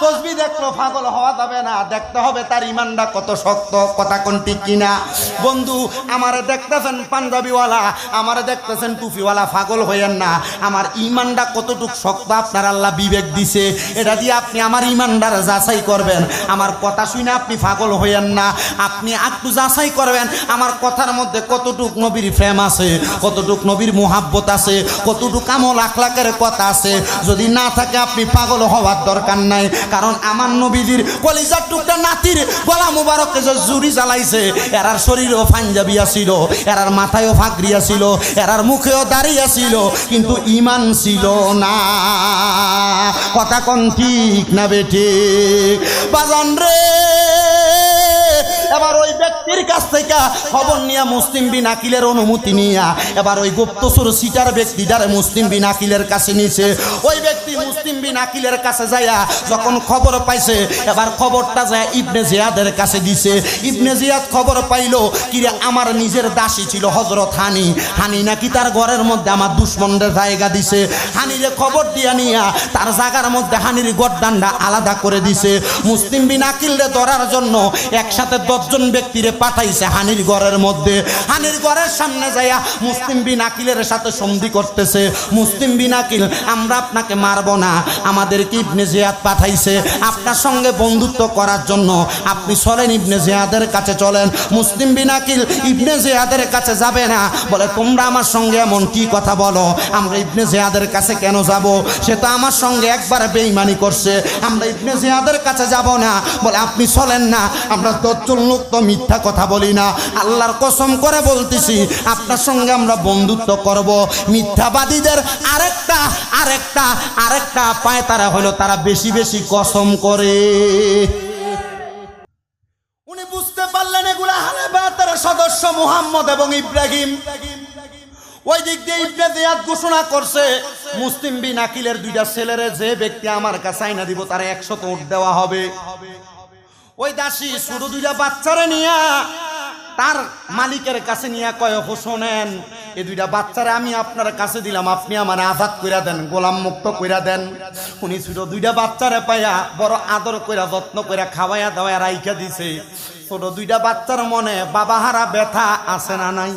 তসবিহ দেখলো পাগল হওয়া যাবে না, দেখতে হবে তার ইমানটা কত শক্ত। কথা কোন ঠিক কিনা বন্ধু? আমারে দেখতেছেন পাঞ্জাবিওয়ালা, আমারে দেখতেছেন টুপিওয়ালা, পাগল হইয়েন না। আমার ইমানটা কতটুকু শক্ত আপনার আল্লাহ বিবেক দিছে, এটা দিয়ে আপনি আমার ইমানটার যাচাই করবেন। আমার কথা শুনে আপনি পাগল হইয়েন না, আপনি একটু যাচাই করবেন আমার কথার মধ্যে কতটুক নবীর প্রেম আছে, কতটুক নবীর মুহাব্বত আছে, কতটুক আমল আখলাকের কথা আছে। যদি না থাকে আপনি পাগল হওয়ার দরকার নাই, কারণ আমার নবীজির কলিজার টুকটা নাতির গলা মুবারককে যে জুরি জ্বালাইছে, এরার শরীরও পাঞ্জাবিয়া ছিল, এরার মাথায়ও ফাগরিয়া ছিল, এরার মুখেও দাঁড়িয়ে ছিল, কিন্তু ইমান ছিল না। কথা কোন ঠিক না বেঠিক বাজান রে? এবার ওই ব্যক্তির কাছ থেকে খবর নিয়ে মুসলিম বিন আকিলের অনুমতি নিয়ে এবার ওই গুপ্তচর সিটার ব্যক্তিটারে মুসলিম বিন আকিলের কাছে নিছে। ওই ব্যক্তি মুসলিম বিন আকিলের কাছে যাইয়া যখন খবর পাইছে, এবার খবরটা যায় ইবনে জিয়াদের কাছে দিছে। ইবনে জিয়াদ খবর পাইল, কিরে আমার নিজের দাসী ছিল হযরত হানি, হানি নাকি তার ঘরের মধ্যে আমার দুশ্মনদের জায়গা দিছে। হানিরে খবর দিয়া নিয়া তার জায়গার মধ্যে হানির গড্ডানটা আলাদা করে দিছে। মুসলিম বিন আকিলরে ধরার জন্য একসাথে 10 জন ব্যক্তিরে পাঠাইছে হানির ঘরের মধ্যে। হানির ঘরের সামনে যাইয়া মুসলিম বিন আকিলের সাথে সন্ধি করতেছে। মুসলিম বিন আকিল, আমরা আপনাকে মারব না, আমাদেরকে ইবনে জিয়াদ পাঠাইছে আপনার সঙ্গে বন্ধুত্ব করার জন্য, আপনি চলেন ইবনে জিয়াদের কাছে চলেন। মুসলিম বিন আকিল ইবনে জিয়াদের কাছে যাবে না, বলে তোমরা আমার সঙ্গে এমন কি কথা বলো, আমরা ইবনে জিয়াদের কাছে কেন যাব? সে তো আমার সঙ্গে একবার বেঈমানি করছে, আমরা ইবনে জিয়াদের কাছে যাব না। বলে আপনি চলেন না, আমরা 10 জন লোক তো মিথ্যা কথা বলি না, আল্লাহর কসম করে বলতেছি আপনার সঙ্গে আমরা বন্ধুত্ব করব। মিথ্যাবাদীদের আরেকটা আরেকটা আরেকটা পায় তারা হলো তারা বেশি বেশি কসম করে। উনি বুঝতে পারলেন এগুলা আহলে বায়তের সদস্য মুহাম্মদ এবং ইব্রাহিম। ওই দিক দিয়ে ইবনে জিয়াদ ঘোষণা করছে, মুসলিম বিন আকিলের 2টা ছেলেরে যে ব্যক্তি আমার কাছে আইনা দিব তারা 100 উট দেওয়া হবে। ওই দাসী ছোট 2টা বাচ্চারে নিয়া তার মালিকের কাছে নিয়ে কয়, শোনেন এই 2টা বাচ্চারে আমি আপনার কাছে দিলাম, আপনি আমার আজাদ কইরা দেন, গোলাম মুক্ত কইরা দেন। উনি ছোট 2টা বাচ্চারে পাইয়া বড় আদর কইরা যত্ন কইরা খাওয়াইয়া দাওয়াইয়া রাইখা দিছে। ছোট 2টা বাচ্চার মনে বাবা হারা ব্যথা আছে না নাই?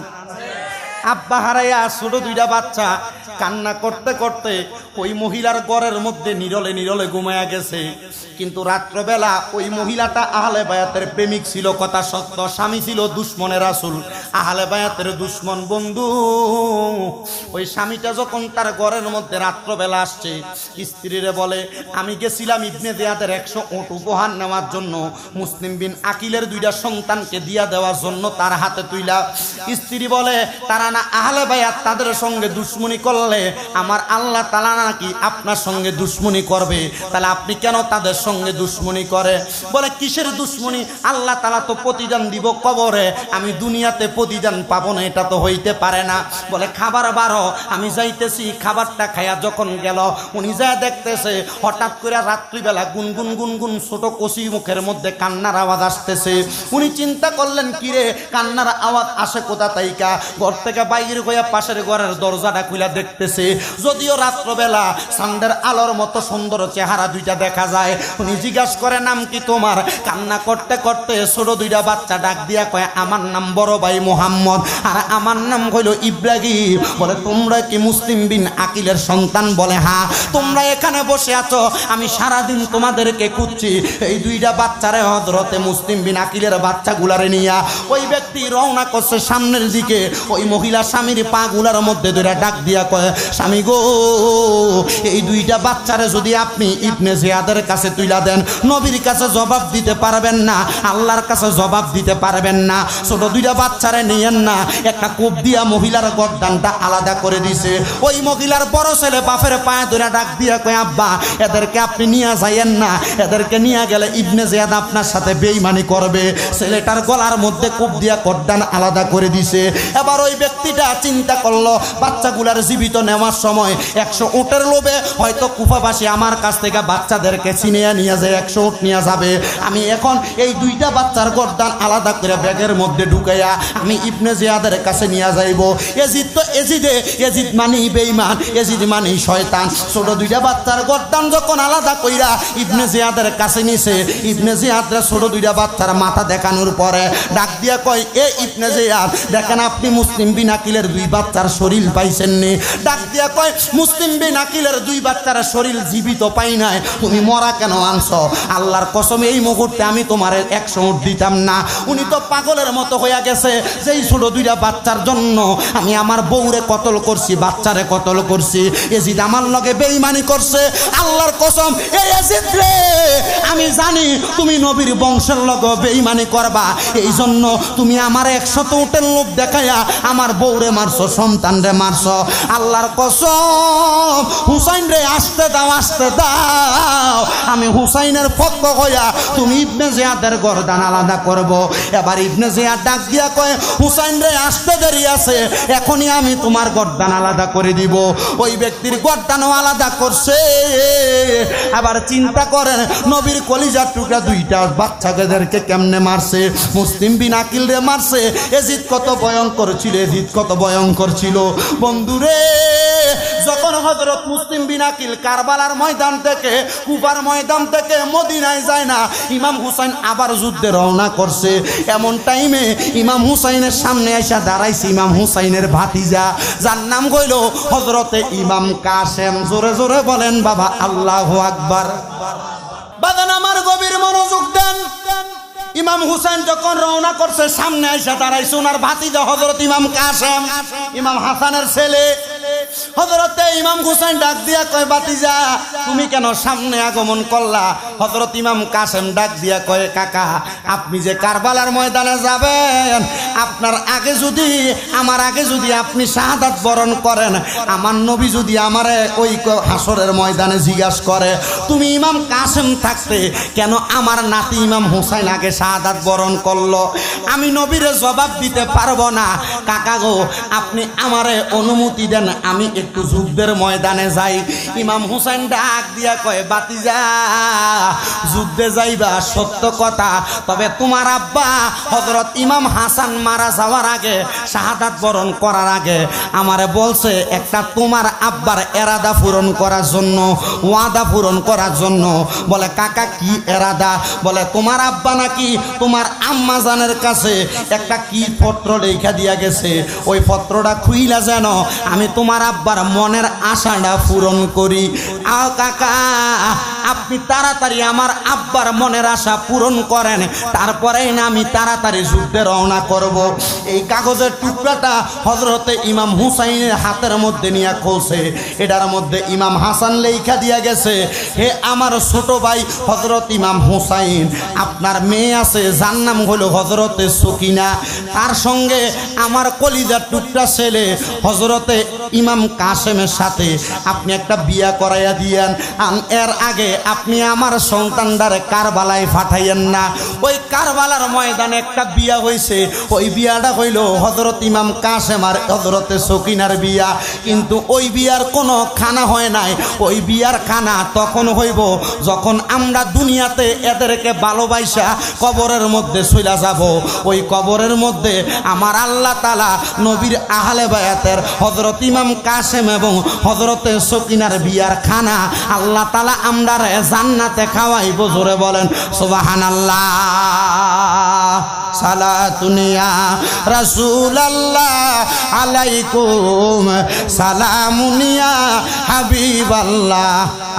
আব্বা হারাইয়া ছোট 2টা বাচ্চা কান্না করতে করতে ওই মহিলার ঘরের মধ্যে নিরলে নিরলে ঘুমায়া গেছে। কিন্তু রাত্রবেলা ওই মহিলাটা আহলে বায়াতের প্রেমিক ছিল, কথা সত্য। স্বামী ছিল দুশ্মনের রাসূল, আহলে বায়াতের দুশ্মন। বন্ধু, ওই স্বামীটা যখন তার ঘরের মধ্যে রাত্রবেলা আসছে, স্ত্রীরে বলে আমি গেছিলাম ইবনে জিয়াদের 100 উট উপহার নেওয়ার জন্য, মুসলিম বিন আকিলের 2টা সন্তানকে দিয়া দেওয়ার জন্য তার হাতে তুইলা। স্ত্রী বলে তারা না আহলে বায়াত, তাদের সঙ্গে দুশ্মনী করলে আমার আল্লাহ তাআলা নাকি আপনার সঙ্গে দুশ্মনী করবে, তাহলে আপনি কেন তাদের সঙ্গে দুশ্মনী করে? বলে কিসের দুশ্মনী? আল্লাহ তাআলা তো প্রতিদান দিব কবরে, আমি দুনিয়াতে প্রতিদান পাবো না, এটা তো হইতে পারে না। বলে খাবার বারো, আমি যাইতেছি। খাবারটা খাইয়া যখন গেল, উনি যা দেখতেছে হঠাৎ করে রাত্রিবেলা গুনগুন গুনগুন ছোট কচি মুখের মধ্যে কান্নার আওয়াজ আসতেছে। উনি চিন্তা করলেন কিরে কান্নার আওয়াজ আসে কোথা তাইকা? ঘর থেকে বাইরে হইয়া পাশের ঘরের দরজাটা খুলে দেখতেছে, যদিও রাত্রবেলা চাঁদের আলোর মতো সুন্দর চেহারা 2টা দেখা যায়। উনি জিজ্ঞাসা করে নাম কি তোমার? কান্না করতে করতে ছোট 2টা বাচ্চা ডাক দিয়া কয় আমার নাম বড় ভাই মুহাম্মদ, আর আমার নাম হইল ইব্রাহিম। বলে তোমরা কি মুসলিম বিন আকিলের সন্তান? বলে হ্যাঁ। তোমরা এখানে বসে আছো, আমি সারাদিন তোমাদেরকে খুঁজছি। এই 2টা বাচ্চারে হযরতে মুসলিম বিন আকিলের বাচ্চাগুলারে নিয়া ওই ব্যক্তি রওনা করছে সামনের দিকে। ওই মহিলা স্বামীর পা গুলার মধ্যে ধরে ডাক দিয়া কয় স্বামী গো, এই 2টা বাচ্চারে যদি আপনি ইবনে জিয়াদের কাছে তুইলা দেন, নবীর কাছে জবাব দিতে পারবেন না, আল্লাহর কাছে জবাব দিতে পারবেন না। ছোট 2টা বাচ্চারে নিয়েন না। একটা কোপ দিয়া মহিলার গর্দানটা আলাদা করে দিছে। ওই মহিলার বড় ছেলে বাপের পায়ে ধরে ডাক দিয়া কয় আব্বা, এদেরকে আপনি নিয়ে যাইয়েন না, এদেরকে নিয়ে গেলে ইবনে জিয়াদ আপনার সাথে বেঈমানি করবে। ছেলেটার গলার মধ্যে কোপ দিয়া গর্দান আলাদা করে দিছে। এবার ওই ব্যক্তি ব্যক্তিটা চিন্তা করলো বাচ্চাগুলার জীবিত নেওয়ার সময় 100 উটের লোভে হয়তো কুফাবাসী আমার কাছ থেকে বাচ্চাদেরকে ছিনিয়ে নিয়ে যায়, 100 উট নিয়ে যাবে। আমি এখন এই 2টা বাচ্চার গর্দান আলাদা করে ব্যাগের মধ্যে ঢুকাইয়া আমি ইবনে জিয়াদের কাছে নিয়ে যাইব। এজিদ তো এজিদ মানি বেঈমান, এজিদ মানি শয়তান। ছোট 2টা বাচ্চার গর্দান যখন আলাদা কইরা ইবনে জিয়াদের কাছে নিছে, ইবনে জিয়াদরা ছোট 2টা বাচ্চার মাথা দেখানোর পরে ডাক দিয়া কয়, এ ইবনে জিয়াদ, দেখেন আপনি মুসলিম বিন আকিলের 2 বাচ্চার শরীর পাইছেন নি? ডাক দিয়া কয়, মুসলিম বিন আকিলের 2 বাচ্চার শরীর জীবিত পাই নাই, তুমি মরা কেন আনছো? আল্লাহর কসম এই মুহূর্তে আমি তোমার 100 উট দিতাম না। উনি তো পাগলের মতো হইয়া গেছে, যেই ছোট 2টা বাচ্চার জন্য আমি আমার বউরে কতল করছি, বাচ্চারে কতল করছি। এজিদ আমার লগে বেঈমানি করছে। আল্লাহর কসম, এই এজিদ রে, আমি জানি তুমি নবীর বংশের লগে বেঈমানি করবা, এই জন্য তুমি আমার 100 উটের লোভ দেখাইয়া আমার বউরে মারছো, সন্তানরে মারছো। আল্লাহর কসম, হুসাইন রে আসতে দাও, আসতে দাও। আমি হুসাইনের পক্ষ হইয়া তুমি ইবনে জিয়াদের গর্দান আলাদা করব। এবার ইবনে জিয়াদ ডাক দিয়া কয়, হুসাইন রে আসতে দেরি আছে, এখনই আমি তোমার গর্দান আলাদা করে দিব। ওই ব্যক্তির গর্দানও আলাদা করছে। আবার চিন্তা করেন নবীর কলিজার টুকরা 2টা বাচ্চাদেরকে কেমনে মারছে, মুসলিম বিন আকিল রে মারছে। এজিদ কত ভয়ঙ্কর ছিল, এজিদ কত ভয়ঙ্কর ছিল বন্ধুরে। যখন হযরত মুসলিম বিন আকিল কারবালার ময়দান থেকে, কুফার ময়দান থেকে মদিনায় যায় না, ইমাম হুসাইন আবার যুদ্ধে রওনা করছে। এমন টাইমে ইমাম হুসাইনের সামনে এসে দাঁড়াইছে ইমাম হুসাইনের ভাতিজা, যার নাম হইল হযরতে ইমাম কাসেম। জোরে জোরে বলেন বাবা আল্লাহু আকবার। বাদান আমার গভীর মনোযোগ দেন। ইমাম হুসাইন যখন রওনা করছে, সামনে এসে দাঁড়াইছে ওনার ভাতিজা হযরত ইমাম কাসেম, ইমাম হাসানের ছেলে। হযরতে ইমাম হুসাইন ডাক দিয়া কয়, ভাতিজা তুমি কেন সামনে আগমন করলা? হযরত ইমাম কাসেম ডাক দিয়া কয়, কাকা আপনি যে কারবালার ময়দানে যাবেন, আপনার আগে যদি, আমার আগে যদি আপনি শাহাদাত বরণ করেন, আমার নবী যদি আমারে ওই হাসরের ময়দানে জিজ্ঞাসা করে, তুমি ইমাম কাসেম থাকতে কেন আমার নাতি ইমাম হুসাইন আগে শাহাদাত বরণ করলো, আমি নবীরে জবাব দিতে পারবো না। কাকা গো, আপনি আমারে অনুমতি দেন, আমি একটু যুদ্ধের ময়দানে যাই। ইমাম হুসাইন ডাক দিয়া কয়, বাতিজা যুদ্ধে যাইবা সত্য কথা, তবে তোমার আব্বা হযরত ইমাম হাসান মারা যাওয়ার আগে, শাহাদাত বরণ করার আগে আমারে বলছে একটা তোমার আব্বার এরাদা পূরণ করার জন্য, ওয়াদা পূরণ করার জন্য। বলে কাকা কি এরাদা? বলে তোমার আব্বা নাকি তোমার আম্মা জানের কাছে একটা কি পত্র লেখা দিয়া গেছে, ওই পত্রটা খুইলা যেন আমি তোমার আব্বার মনের আশাটা পূরণ করি। আও কাকা, আপনি তাড়াতাড়ি আমার আব্বার মনের আশা পূরণ করেন, তারপরেই না আমি তাড়াতাড়ি যুদ্ধে রওনা করব। এই কাগজের টুকরাটা হযরতে ইমাম হুসাইনের হাতের মধ্যে নিয়ে খুলছে। এটার মধ্যে ইমাম হাসান লেখা দিয়া গেছে, হে আমার ছোট ভাই হযরত ইমাম হুসাইন, আপনার মেয়ে আছে যার নাম হলো হযরতে সকিনা, তার সঙ্গে আমার কলিজার টুকরা ছেলে হযরতে ইমাম কাসেমের সাথে আপনি একটা বিয়া করাইয়া দিয়েন। এর আগে আপনি আমার সন্তানদারে কারবালায় পাঠাইয়েন না। ওই কারবালার ময়দানে একটা বিয়া হয়েছে, ওই বিয়াটা হইল হযরত ইমাম কাসেম আর হযরতে সকিনার বিয়া, কিন্তু ওই বিয়ার কোনো খানা হয় নাই। ওই বিয়ার খানা তখন হইব যখন আমরা দুনিয়াতে এদেরকে ভালোবাসা কবরের মধ্যে চলে যাব। ওই কবরের মধ্যে আমার আল্লাহ তাআলা নবীর আহলে বায়াতের হযরত ইমাম কাসেম এবং হযরতে সকিনার বিয়ার খানা আল্লাহ তাআলা আমরা জান্নাতে খাওয়াইব। জোরে বলেন সুবহানাল্লাহ। সালাতুনিয়া রাসূলুল্লাহ আলাইকুম, সালামুনিয়া হাবিবাল্লাহ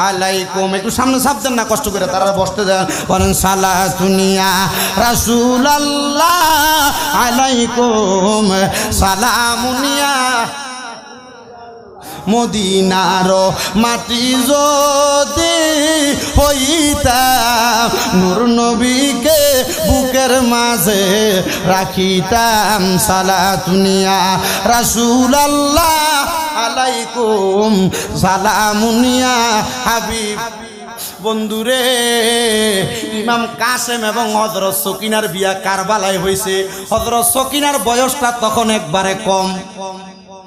আলাইকুম। একটু সামনে সাবধান না, কষ্ট করে তারা বসতে দেন। বলেন সালাতুনিয়া রাসূলুল্লাহ আলাইকুম, সালামুনিয়া। মদিনার মাটি যদি হইতাম, নূর নবীকে বুকের মাঝে রাখিতাম। সালাতুনিয়া রাসূলুল্লাহ আলাইকুম, সালামুনিয়া হাবিব বন্ধুরে ইমাম কাসেম এবং হযরত সকিনার বিয়া কারবালায় হয়েছে। হযরত সকিনার বয়সটা তখন একবারে কম।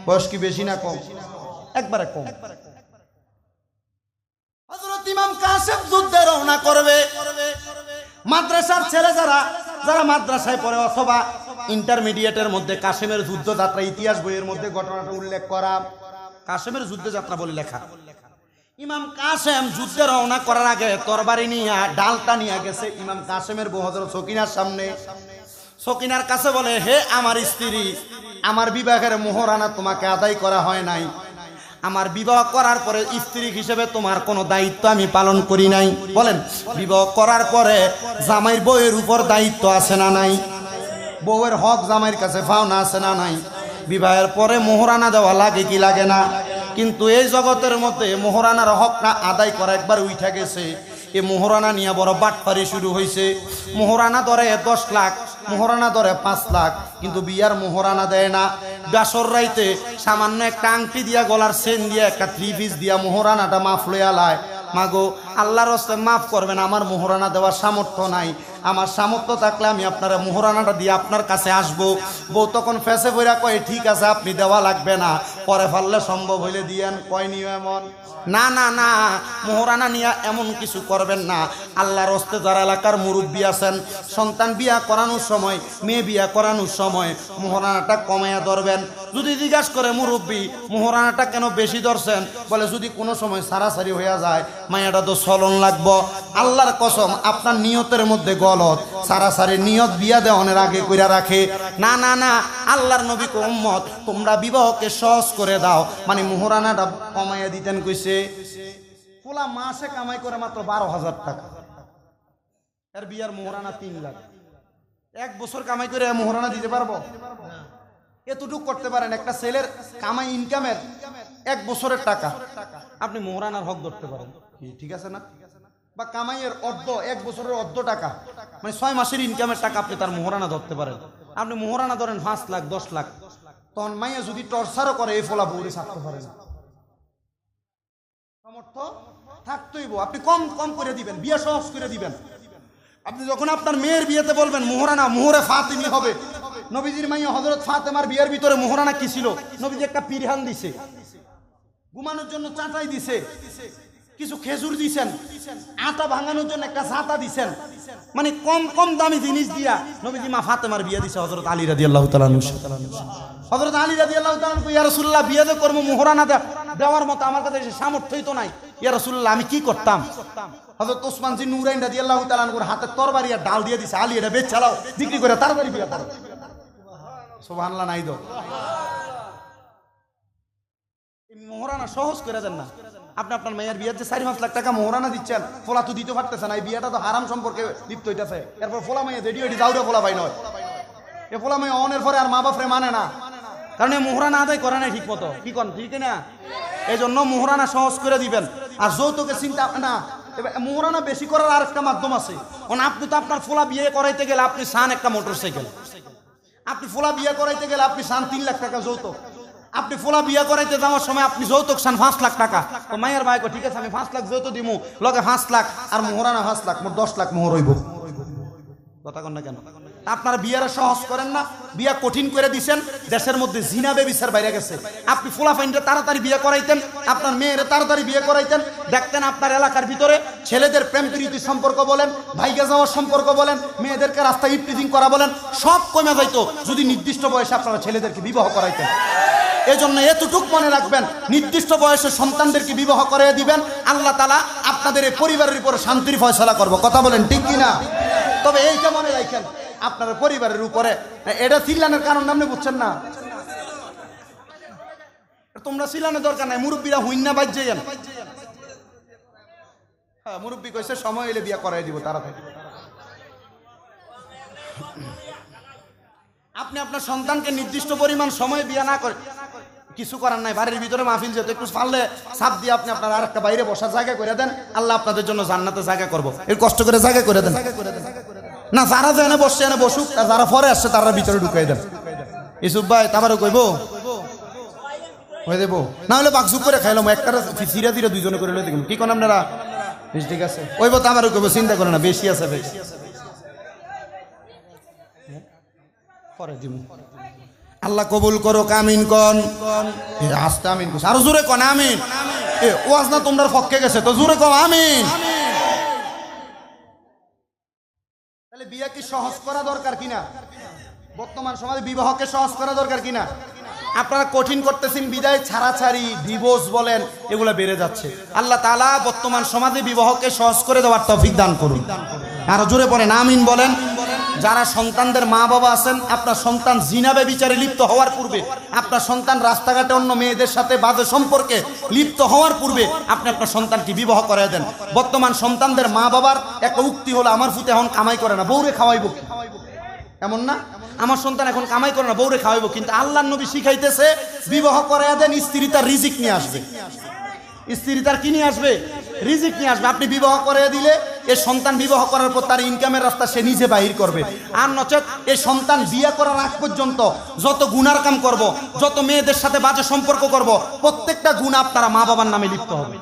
বয়স কি বেশি না কম? একবারে কম। হযরত ইমাম কাসেম যুদ্ধে রওনা করবে। মাদ্রাসার ছেলে যারা মাদ্রাসায় পড়ে অথবা ইন্টারমিডিয়েটের মধ্যে কাসেমের যুদ্ধযাত্রা ইতিহাস বইয়ের মধ্যে ঘটনাটা উল্লেখ করা, কাসেমের যুদ্ধযাত্রা বলে লেখা। ইমাম কাসেম যুদ্ধে রওনা করার আগে তরবারি নিয়ে ডালটা নিয়ে গেছে ইমাম কাসেমের বউ হযরত সকিনার সামনে। সকিনার কাছে বলে, হে আমার স্ত্রী, আমার বিবাহের মোহরানা তোমাকে আদায় করা হয় নাই। আমার বিবাহ করার পরে স্ত্রী হিসেবে তোমার কোনো দায়িত্ব আমি পালন করি নাই। বলেন, বিবাহ করার পরে জামাইয়ের বউয়ের উপর দায়িত্ব আছে না নাই? বউয়ের হক জামাইয়ের কাছে পাওনা আছে না নাই? বিবাহের পরে মোহরানা দেওয়া লাগে কি লাগে না? কিন্তু এই জগতের মধ্যে মোহরানার হকটা আদায় করা একবার উঠে গেছে। এই মোহরানা নিয়ে বড় বাটপারি শুরু হয়েছে। মোহরানা ধরে 10 লাখ, মোহরানা ধরে 5 লাখ, কিন্তু বিয়ার মোহরানা দেয় না। বাসর রাইতে সামান্য একটা আংটি দিয়া, গলার চেন দিয়া, একটা 3 পিস দিয়া মোহরানাটা মাফ লইয়া লায়। মাগো, আল্লাহর রাস্তে মাফ করবেন, আমার মোহরানা দেওয়ার সামর্থ্য নাই। আমার সামর্থ্য থাকলে আমি আপনার মোহরানাটা দিয়ে আপনার কাছে আসবো। বউ তখন ফেসে বইরা কয়, ঠিক আছে আপনি দেওয়া লাগবে না, পরে ফাললে সম্ভব হইলে দিয়েন। কয় নিও এমন? না না না, মোহরানা নিয়ে এমন কিছু করবেন না। আল্লাহর রাস্তে যারা এলাকার মুরব্বী আছেন, সন্তান বিয়া করানোর সময়, মেয়ে বিয়া করানোর সময় মোহরানাটা কমাইয়া ধরবেন। যদি জিজ্ঞাসা করে মুরব্বী মোহরানাটা কেন বেশি ধরছেন, বলে যদি কোনো সময় সারাসারি হইয়া যায় মায়াটা তো চলন লাগবো। আল্লাহর কসম, আপনার নিয়তের মধ্যে গলত, সারাসারি নিয়ত বিয়া দেওয়ানের আগে কইরা রাখে। না না না, আল্লাহর নবী কো উম্মত, তোমরা বিবাহকে সহজ করে দাও, মানে মোহরানাটা কমাইয়া দিতেন। কইছে পোলা মাসে কামাই করে মাত্র 12,000 টাকা, এর বিয়ার মোহরানা 3 লাখ। 1 বছর কামাই করে মোহরানা দিতে পারবো? এতটুকু করতে পারেন। একটা ছেলের কামাই ইনকামের 1 বছরের টাকা আপনি মোহরানার হক ধরতে পারেন, ঠিক আছে না? বা কামাইয়ের অর্ধ, 1 বছরের অর্ধ টাকা, মানে 6 মাসের ইনকামের টাকা আপনি তার মোহরানা ধরতে পারেন। আপনি মোহরানা ধরেন 5 লাখ 10 লাখ, তখন মাইয়া যদি টর্চারও করে এই ফলা বউরে ছাড়তে পারেন। সামর্থ্য থাকতেইব, আপনি কম কম করে দিবেন, বিয়ে সহজ করে দিবেন। আপনি যখন আপনার মেয়ের বিয়েতে বলবেন মোহরানা, মোহরে ফাতিমি হবে। নবীজির মাইয়া হযরত ফাতেমার বিয়ের ভিতরে মোহরানা কি ছিল? নবীজি একটা পিরহান দিছে, ঘুমানোর জন্য চাটাই দিছে, কিছু খেজুর দিছেন, আটা ভাঙানোর জন্য একটা ছাতা দিছেন। মানে কম কম দামি জিনিস দিয়া নবীজি মা ফাতেমার বিয়ে দিছে হযরত আলী রাদিয়াল্লাহু তাআলা আনহু। হযরত আলী রাদিয়াল্লাহু তাআলা আনহু, ইয়া রাসূলুল্লাহ, বিয়ে যে করব মোহরানা দেওয়ার মতো আমার কাছে সামর্থ্যই তো নাই, ইয়া রাসূলুল্লাহ আমি কি করতাম? হযরত ওসমান জি নুরাইন রাদিয়াল্লাহু তাআলা আনহুর হাতে তরবারি আর ডাল দিয়ে দিছে, আলী এটা বেচ চালাও, বিক্রি করে তাড়াতাড়ি বিয়ে করো। সুবহানাল্লাহ নাই দো। মোহরানা সহজ করে দেন না। আপনি আপনার মেয়ের বিয়ের যে 4-5 লাখ টাকা মোহরানা দিচ্ছেন, ফোলা তো দিতে পারতেছে না, এই বিয়েটা তো হারাম সম্পর্কে লিপ্ত হইতেছে। এরপর ফোলা মেয়ে যেটি ওইটি যাওয়া ফোলা পাই নয়, এ ফোলা মেয়ে অনের পরে আর মা বাপরে মানে না, কারণ এই মোহরানা আদায় করে নাই ঠিক মতো। কি কন ঠিক না? এই জন্য মোহরানা সহজ করে দিবেন। আর যৌতুকের চিন্তা না, মোহরানা বেশি করার আর একটা মাধ্যম আছে। কারণ আপনি তো আপনার ফোলা বিয়ে করাইতে গেলে আপনি চান একটা মোটরসাইকেল, আপনি ফোলা বিয়ে করাইতে গেলে আপনি চান 3 লাখ টাকা যৌতুক, আপনি ফোলা বিয়ে করাইতে যাওয়ার সময় আপনি যৌতুক চান 5 লাখ টাকা। তো মায়ের ভাই ঠিক আছে আমি 5 লাখ যৌতুক দিমু, লগে 5 লাখ আর মোহরানা 5 লাখ, মোট 10 লাখ মোহর হইব। কথা কন না কেন? আপনারা বিয়ারা সহজ করেন না, বিয়া কঠিন করে দিছেন। দেশের মধ্যে জিনা বেবিচার বাইরে গেছে। আপনি ফোলা ফাইনটা তাড়াতাড়ি বিয়ে করাইতেন, আপনার মেয়েরা তাড়াতাড়ি বিয়ে করাইতেন, দেখতেন আপনার এলাকার ভিতরে ছেলেদের প্রেম প্রীতির সম্পর্ক বলেন, ভাইগা যাওয়ার সম্পর্ক বলেন, মেয়েদেরকে রাস্তায় ইফটিজিং করা বলেন, সব কমে যাইতো যদি নির্দিষ্ট বয়সে আপনারা ছেলেদেরকে বিবাহ করাইতেন। এজন্য এতটুক মনে রাখবেন, নির্দিষ্ট বয়সে সন্তানদেরকে বিবাহ করে দিবেন, আল্লাহ তাআলা আপনাদের এই পরিবারের উপর শান্তির ফয়সালা করব। কথা বলেন ঠিক কিনা? তবে এইটা মনে রাখেন, আপনার পরিবারের উপরে এটা চিল্লানোর কারণ আপনি বুঝছেন না। তোমরা চিল্লানোর দরকার নাই, মুরব্বীরা হুইন্না বাজ্যে যান। হ্যাঁ, মুরব্বী কইছে সময় এলে বিয়া করাই দিব তাড়াতাড়ি। আপনি আপনার সন্তানকে নির্দিষ্ট পরিমাণ সময় বিয়া না করে কিছু করার নাই। বাড়ির ভিতরে মাহফিল যেহেতু একটু পারলে সাপ দিয়ে আপনি আপনার আর একটা বাইরে বসার জায়গা করে দেন, আল্লাহ আপনাদের জন্য জান্নাতে জায়গা করবো। এর কষ্ট করে জায়গা করে দেন না, যারা যেন বসছে এনে বসুক, আর যারা পরে আসছে তারা ভিতরে ঢুকাই দেন। ইসুফ ভাই তারপরে কইব হয়ে দেবো, না হলে বাকঝুক করে খাইলাম, একটা সিরা দিরে দুইজনে করে লই দেখুন। কি কোন আপনারা ঠিক আছে ওই বলতে আমারও কেউ চিন্তা করে না, বেশি আছে বেশি পরে দিব। আল্লাহ কবুল করো, আমিন কোন আস্তে আমিন কোন আরো জোরে কোন আমিন। ওয়াজ না তোমরা পক্ষে গেছে তো জোরে কম আমিন। তাহলে বিয়ে কি সহজ করা দরকার কিনা? বর্তমান সমাজে বিবাহকে সহজ করা দরকার কিনা? আপনারা কঠিন করতেছেন বিদায় ছাড়াছাড়ি ডিভোর্স বলেন এগুলো বেড়ে যাচ্ছে। আল্লাহ তাআলা বর্তমান সমাজে বিবাহকে সহজ করে দেওয়ার তৌফিক দান করুন। আরো জোরে পড়েন আমিন বলেন। যারা সন্তানদের মা বাবা আছেন, আপনার সন্তান জিনা ব্যভিচারে লিপ্ত হওয়ার পূর্বে, আপনার সন্তান রাস্তাঘাটে অন্য মেয়েদের সাথে বাজে সম্পর্কে লিপ্ত হওয়ার পূর্বে আপনি আপনার সন্তানকে বিবাহ করায় দেন। বর্তমান সন্তানদের মা বাবার একটা উক্তি হলো, আমার ফুতে এখন কামাই করে না, বউরে খাওয়াইব। এমন না, আমার সন্তান এখন কামাই করে না, বউরে খাওয়াইব। কিন্তু আল্লাহর নবী শিখাইতেছে বিবাহ করায় দেন, স্ত্রী তার রিজিক নিয়ে আসবে। স্ত্রী তার কি নিয়ে আসবে? রিজিক নিয়ে আসবে। আপনি বিবাহ করে দিলে এই সন্তান বিবাহ করার পর তার ইনকামের রাস্তা সে নিজে বাহির করবে। আর নচেত এই সন্তান বিয়ে করার আগ পর্যন্ত যত গুনার কাম করব, যত মেয়েদের সাথে বাজে সম্পর্ক করব, প্রত্যেকটা গুনাহ আপনারা মা বাবার নামে লিপ্ত হবে,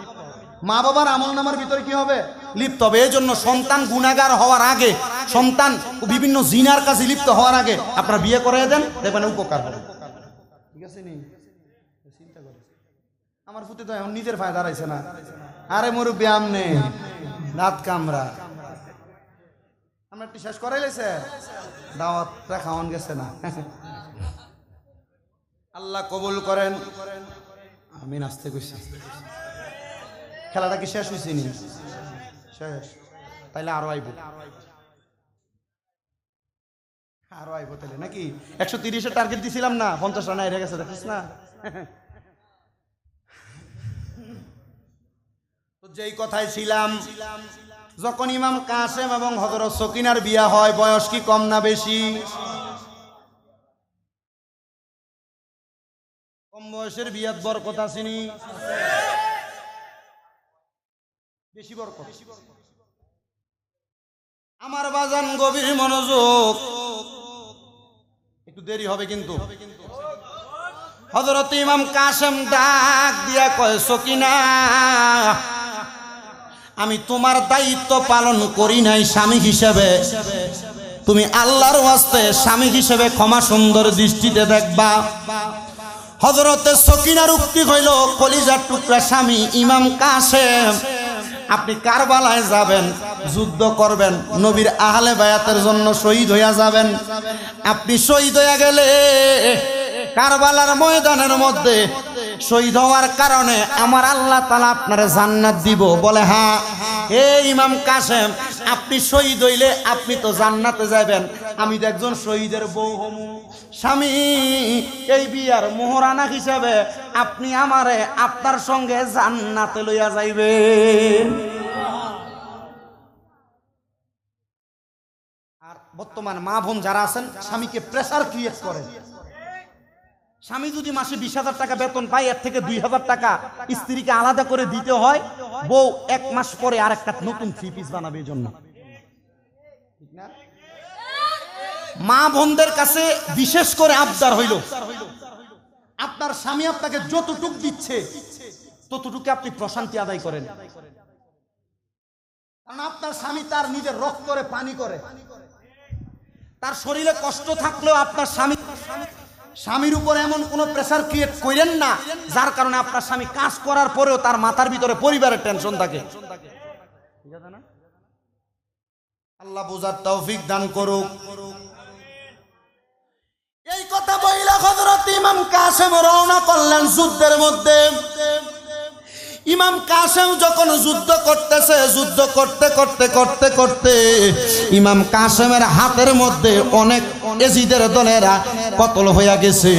মা বাবার আমল নামার ভিতরে কি হবে? লিপ্ত হবে। এই জন্য সন্তান গুনাহগার হওয়ার আগে, সন্তান বিভিন্ন জিনার কাজে লিপ্ত হওয়ার আগে আপনারা বিয়ে করে দেন, দেখবেন উপকার হবে। ঠিক আছে নি? চিন্তা করে আমার ফুতে তো এখন নিজের ফায়দা দাঁড়াইছে না। আরে মুরব্বি আমনে রাত কামরা আমরা একটু শেষ করাই লেছে, দাওয়াতটা খাওয়ান গেছে না। আল্লাহ কবুল করেন আমি নাচতে কইছি। খেলাটা কি শেষ হয়েছে নি? শেষ। তাইলে আরো আইব, আরো আইব তাইলে নাকি? 130-এর টার্গেট দিছিলাম না, 50 রান হেরে গেছে, দেখিস না? যেই কথায় ছিলাম, যখন ইমাম কাসেম এবং হযরত সকিনার বিয়া হয়, বয়স কি কম না বেশি? কম বয়সের বিয়াত বরকত আসেনি? বেশি বরকত। আমার বাজান গভীর মনোযোগ, একটু দেরি হবে কিন্তু। হযরত ইমাম কাসেম ডাক দিয়া কয়, সকিনা আমি তোমার দায়িত্ব পালন করি নাই স্বামী হিসেবে, তুমি আল্লাহর ওয়াস্তে স্বামী হিসেবে ক্ষমা সুন্দর দৃষ্টিতে দেখবা। হযরতে সকিনার উক্তি হইল, কলিজার টুকরা স্বামী ইমাম কাসেম, আপনি কারবালায় যাবেন, যুদ্ধ করবেন, নবীর আহলে বায়াতের জন্য শহীদ হইয়া যাবেন। আপনি শহীদ হইয়া গেলে কারবালার ময়দানের মধ্যে শহীদ হওয়ার কারণে আমার আল্লাহ তাআলা আপনারে জান্নাত দিব। বলে হ্যাঁ। হে ইমাম কাসেম, আপনি শহীদ হইলে আপনি তো জান্নাতে যাবেন, আমি তো একজন শহীদের বউ হমু। স্বামী, এই বিয়ার মোহরানা হিসাবে আপনি আমারে আপনার সঙ্গে জান্নাতে লইয়া যাইবেন। আর বর্তমান মা বোন যারা আছেন, স্বামীকে প্রেসার ক্রিয়েট করেন। স্বামী যদি মাসে 20,000 টাকা বেতন পায়, এর থেকে 2,000 টাকা স্ত্রীকে আলাদা করে দিতে হয়। বউ 1 মাস পরে আর একটা নতুন 3 পিস বানাবে। এই জন্য ঠিক না? মা বোনদের কাছে বিশেষ করে আবদার হইল, আপনার স্বামী আপনাকে যতটুক দিচ্ছে ততটুকু আপনি প্রশান্তি আদায় করেন। কারণ আপনার স্বামী তার নিজের রক্তরে পানি করে, তার শরীরে কষ্ট থাকলেও আপনার স্বামীর উপর এমন কোন প্রেসার ক্রিয়েট করেন না যার কারণে আপনার স্বামী কাজ করার পরেও তার মাথার ভিতরে পরিবারের টেনশন থাকে। ঠিক আছে না? আল্লাহ বুঝার তৌফিক দান করুক। এই কথা বইলা হযরত ইমাম কাসেম রওনা করলেন যুদ্ধের মধ্যে। ইমাম কাসেম যখন যুদ্ধ করতেছে, যুদ্ধ করতে করতে করতে করতে ইমাম কাসেমের হাতের মধ্যে অনেক এজিদের দলেরা কতল হইয়া গেছে।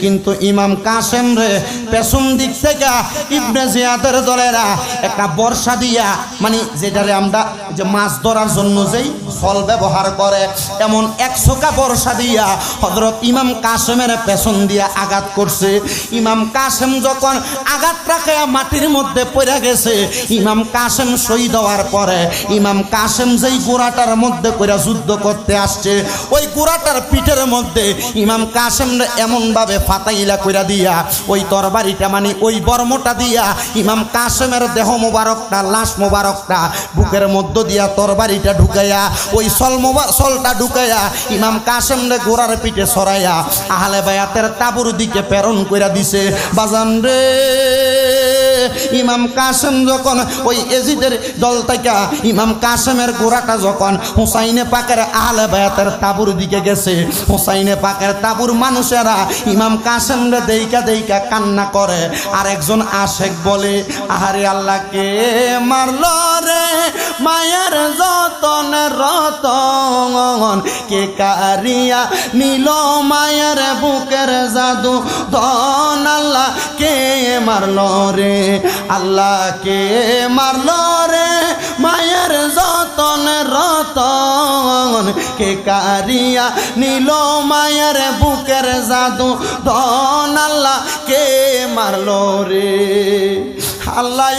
কিন্তু ইমাম কাসেম রে পেছন দিক থেকে ইবনে জিয়াদের দলেরা একটা বর্ষা দিয়া, মানে যেটারে আমরা যে মাছ ধরার জন্য যেই ফল ব্যবহার করে, এমন 100টা বর্ষা দিয়া হযরত ইমাম কাসেমের পেছন দিয়া আঘাত করছে। ইমাম কাসেম যখন আঘাত রাখে মাটির মধ্যে পড়ে গেছে, ইমাম কাসেম শহীদ হওয়ার পরে ইমাম কাসেম যেই গোড়াটার মধ্যে করে যুদ্ধ করতে আসছে, ওই গোড়াটার ঘোড়ার পিঠের মধ্যে ইমাম কাসেম এমন ভাবে ফাতাইলা কইরা দিয়া ওই তরবারিটা মানে ওই বর্মটা দিয়া ইমাম কাসেমের দেহ মোবারকটা লাশ মোবারকটা বুকের মধ্য দিয়া তরবারিটা ঢুকাইয়া ওই সলটা ঢুকাইয়া ইমাম কাসেম ঘোড়ার পিঠে সরাইয়া আহলে বায়াতের তাবুর দিকে প্রেরণ কইরা দিছে। বাজান রে ইমাম কাসেম যখন ওই এজিদের দল থেকে ইমাম কাসেমের ঘোড়াটা যখন হুসাইনে পাকের আহলে বায়াতের তাবুর দিকে গেছে, হুসাইনে পাকের তাবুর মানুষেরা ইমাম কাসেম রে দেইকা দেইকা কান্না করে। আর একজন আশেক বলে, আহারে আল্লাহকে মারল রে মায়ের যতন রতন, কে কারিয়া নিল মায়ের বুকের জাদু ধন, আল্লাহ কে মারল রে, আল্লাহ কে মারল রে মায়ের যতন রতন, কে কারিয়া নিল মায়ের বুকের জাদু ধন, আল্লাহ কে মারল রে। আল্লাহ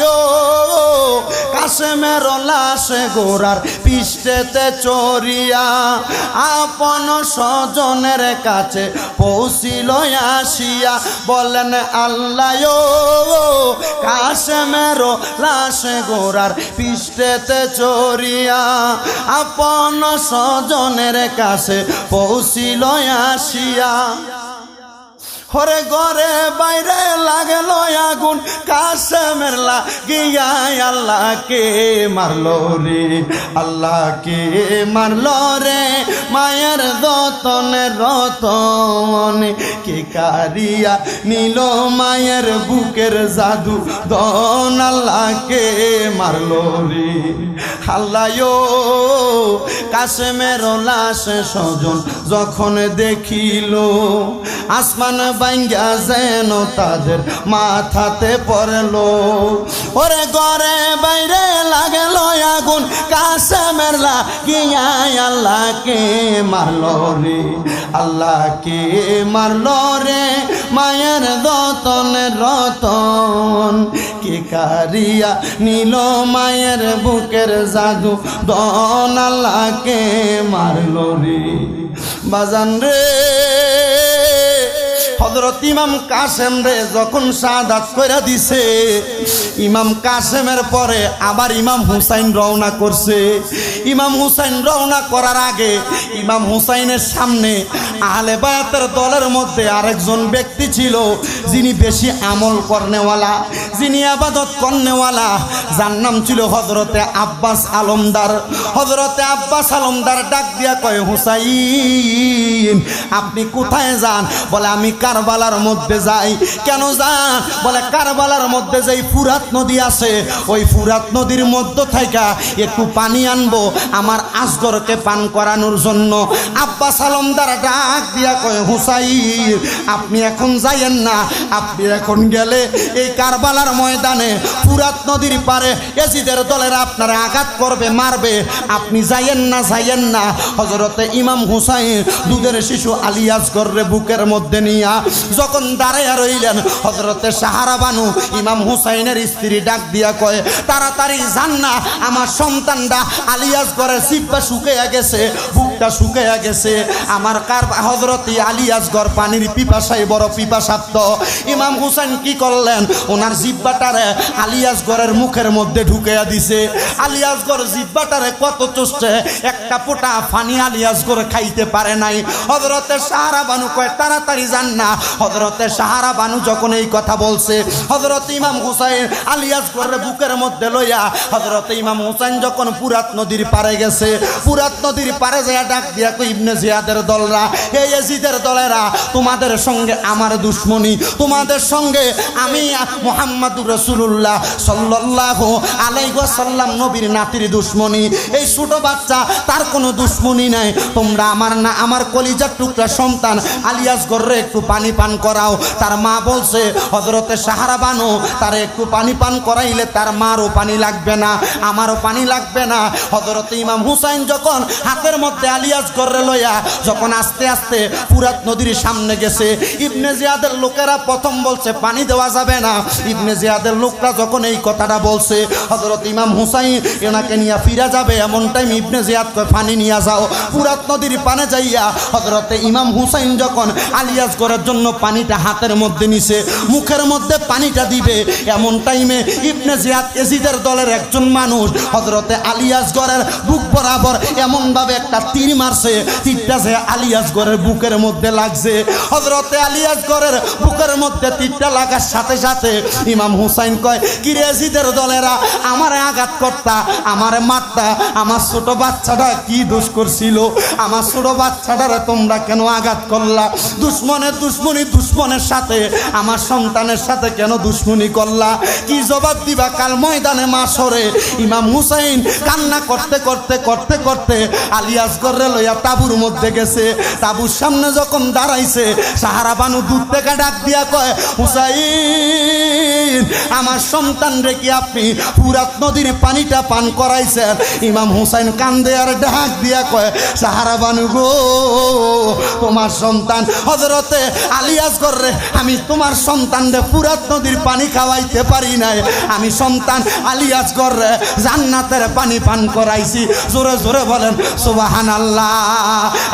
কাসেমের লাশ গোরার পিষ্টেতে চড়িয়া আপন স্বজনের কাছে পৌঁছিল আসিয়া, বলেন আল্লাহ কাসেমের লাশ গোরার পিষ্টেতে চড়িয়া আপন স্বজনের কাছে পৌঁছিল আসিয়া। হরে ঘরে বাইরে লাগলো আগুন কাসেমের লাগিয়া, আল্লাহকে মারলো রে, আল্লাহকে মারলো রে মায়ের দতনের রতন, কে কারিয়া নিল মায়ের বুকের জাদু দন, আল্লাহকে মারলো রে। আল্লাহ কাসেমের লাশ স্বজন যখন দেখিল, আসমান ভাঙ্গা যেন তাদের মাথাতে পড়লো। ওরে ঘরে বাইরে লাগল আগুন কাসেমের লাগিয়া, আল্লাহকে মারলো রে, আল্লাহকে মারলো রে মায়ের দতনের রতন, কে কারিয়া নিল মায়ের বুকের জাদু দন, আল্লাহকে মারলো রে। বাজান রে হযরত ইমাম কাসেম রে যখন শাহাদাত কইরা দিছে, ইমাম কাসেমের পরে আবার ইমাম হুসাইন রওনা করছে। ইমাম হুসাইন রওনা করার আগে ইমাম হুসাইনের সামনে আহলে বায়াতের দলের মধ্যে আরেকজন ব্যক্তি ছিল, যিনি বেশি আমল করনেওয়ালা, যিনি ইবাদত করনেওয়ালা, যার নাম ছিল হযরতে আব্বাস আলমদার। হযরতে আব্বাস আলমদার ডাক দিয়া কয়, হুসাইন আপনি কোথায় যান? বলে আমি কারবালার মধ্যে যাই। কেন যান? বলে কারবালার মধ্যে যেই ফুরাত নদী আছে, ওই ফুরাত নদীর মধ্য থেকে একটু পানি আনবো আমার আসগরকে পান করানোর জন্য। আব্বাস আলমদার ডাক দিয়া কয়, হুসাইন আপনি এখন যাইয়েন না, আপনি এখন গেলে এই কারবালার ময়দানে ফুরাত নদীর পারে এজিদের দলেরা আপনারা আঘাত করবে, মারবে, আপনি যাইয়েন না, যাইয়েন না। হযরতে ইমাম হুসাইন দুধের শিশু আলী আসগররে বুকের মধ্যে নিয়া যখন দাঁড়াইয়া রইলেন, হযরতে সাহারা বানু ইমাম হুসাইনের স্ত্রী ডাক দিয়া কয়, তাড়াতাড়ি যান না, আমার সন্তানটা আলী আসগরের জিহ্বা শুকাইয়া গেছে, বুকটা শুকাইয়া গেছে। আমার হযরতে আলী আসগর পানির পিপাসায় বড় পিপাসাপ্ত। ইমাম হুসাইন কি করলেন? ওনার জিহ্বাটারে আলী আসগরের মুখের মধ্যে ঢুকাইয়া দিছে। আলী আসগর জিহ্বাটারে কত চষছে, একটা ফোঁটা পানি আলী আসগর খাইতে পারে নাই। হযরতে সাহারা বানু কয়, তাড়াতাড়ি যান না। হযরতে সাহারা বানু যখন এই কথা বলছে, হযরত ইমাম হুসাইন আলী আসগরের বুকের মধ্যে লইয়া হযরতে ইমাম হুসাইন যখন ফুরাত নদীর পারে গেছে, ফুরাত নদীর পারে যায় ডাক দিয়া কই, ইবনে জিয়াদের দলরা, এই ইয়াজিদের দলেরা, তোমাদের সঙ্গে আমার দুশমনী, তোমাদের সঙ্গে আমি মুহাম্মদুর রাসূলুল্লাহ সাল্লাল্লাহু আলাইহি ওয়াসাল্লাম নবীর নাতির দুশমনী। এই ছোট বাচ্চা তার কোনো দুশমনী নাই। তোমরা আমার না আমার কলিজার টুকরা সন্তান আলী আসগররে একটু পানি পান করাও। তার মা বলছে, হযরতে সাহারা বানু তার একটু পানি পান করাইলে তার মারও পানি লাগবে না, আমারও পানি লাগবে না। হযরতে ইমাম হুসাইন যখন হাতের মধ্যে আলী আসগরে লইয়া যখন আস্তে আস্তে ফুরাত নদীর সামনে গেছে, ইবনে জিয়াদের লোকেরা প্রথম বলছে পানি দেওয়া যাবে না। ইবনে জিয়াদের লোকরা যখন এই কথাটা বলছে, হযরত ইমাম হুসাইন এনাকে নিয়ে ফিরে যাবে, এমন টাইম ইবনে জিয়াদ কয় পানি নিয়ে যাও। ফুরাত নদীর পানে যাইয়া হযরতে ইমাম হুসাইন যখন আলী আসগরের জন্য পানিটা হাতের মধ্যে নিছে, মুখের মধ্যে পানিটা দিবে, এমন টাইমে ইবনে জিয়াদ এজিদের দলের একজন মানুষ হযরতে আলী আসগরের বুক বরাবর এমন ভাবে একটা তীর মারছে, তীরটা যে আলী আসগরের বুকের মধ্যে লাগছে। হযরতে আলী আসগরের বুকের মধ্যে তীরটা লাগার সাথে সাথে ইমাম হুসাইন কয়, কি রে এজিদের দলেরা, আমারে আঘাত করতা, আমারে মারতা, আমার ছোট বাচ্চাটা কি দোষ করছিল, আমার ছোট বাচ্চাটারে তোমরা কেন আঘাত করলা? দুশ্মনের দুশ্মনী দুশ্মনের সাথে আমার সন্তানের সাথে কেন দুশ্মনী করলা? কি জবাব দিবা কাল ময়দানে মাশরে? ইমাম হুসাইন কান্না করতে করতে করতে করতে আলী আসগরে লইয়া তাবুর মধ্যে গেছে। তাবুর সামনে যখন দাঁড়াইছে, সাহারা বানু দূর থেকে ডাক দিয়া কয়, হুসাইন আমার সন্তান রে কি আপনি ফুরাত নদীর পানিটা পান করাইছেন? ইমাম হুসাইন কান্দে আর ডাক দিয়া কয়, সাহারা বানু গো, তোমার সন্তান হযরতে আলী আসগর রে আমি তোমার সন্তান রে ফুরাত নদীর পানি খাওয়াইতে পারি নাই, আমি সন্তান আলী আসগর রে জান্নাতের পানি পান করাইছি। জোরে জোরে বলেন সুবহানাল্লাহ।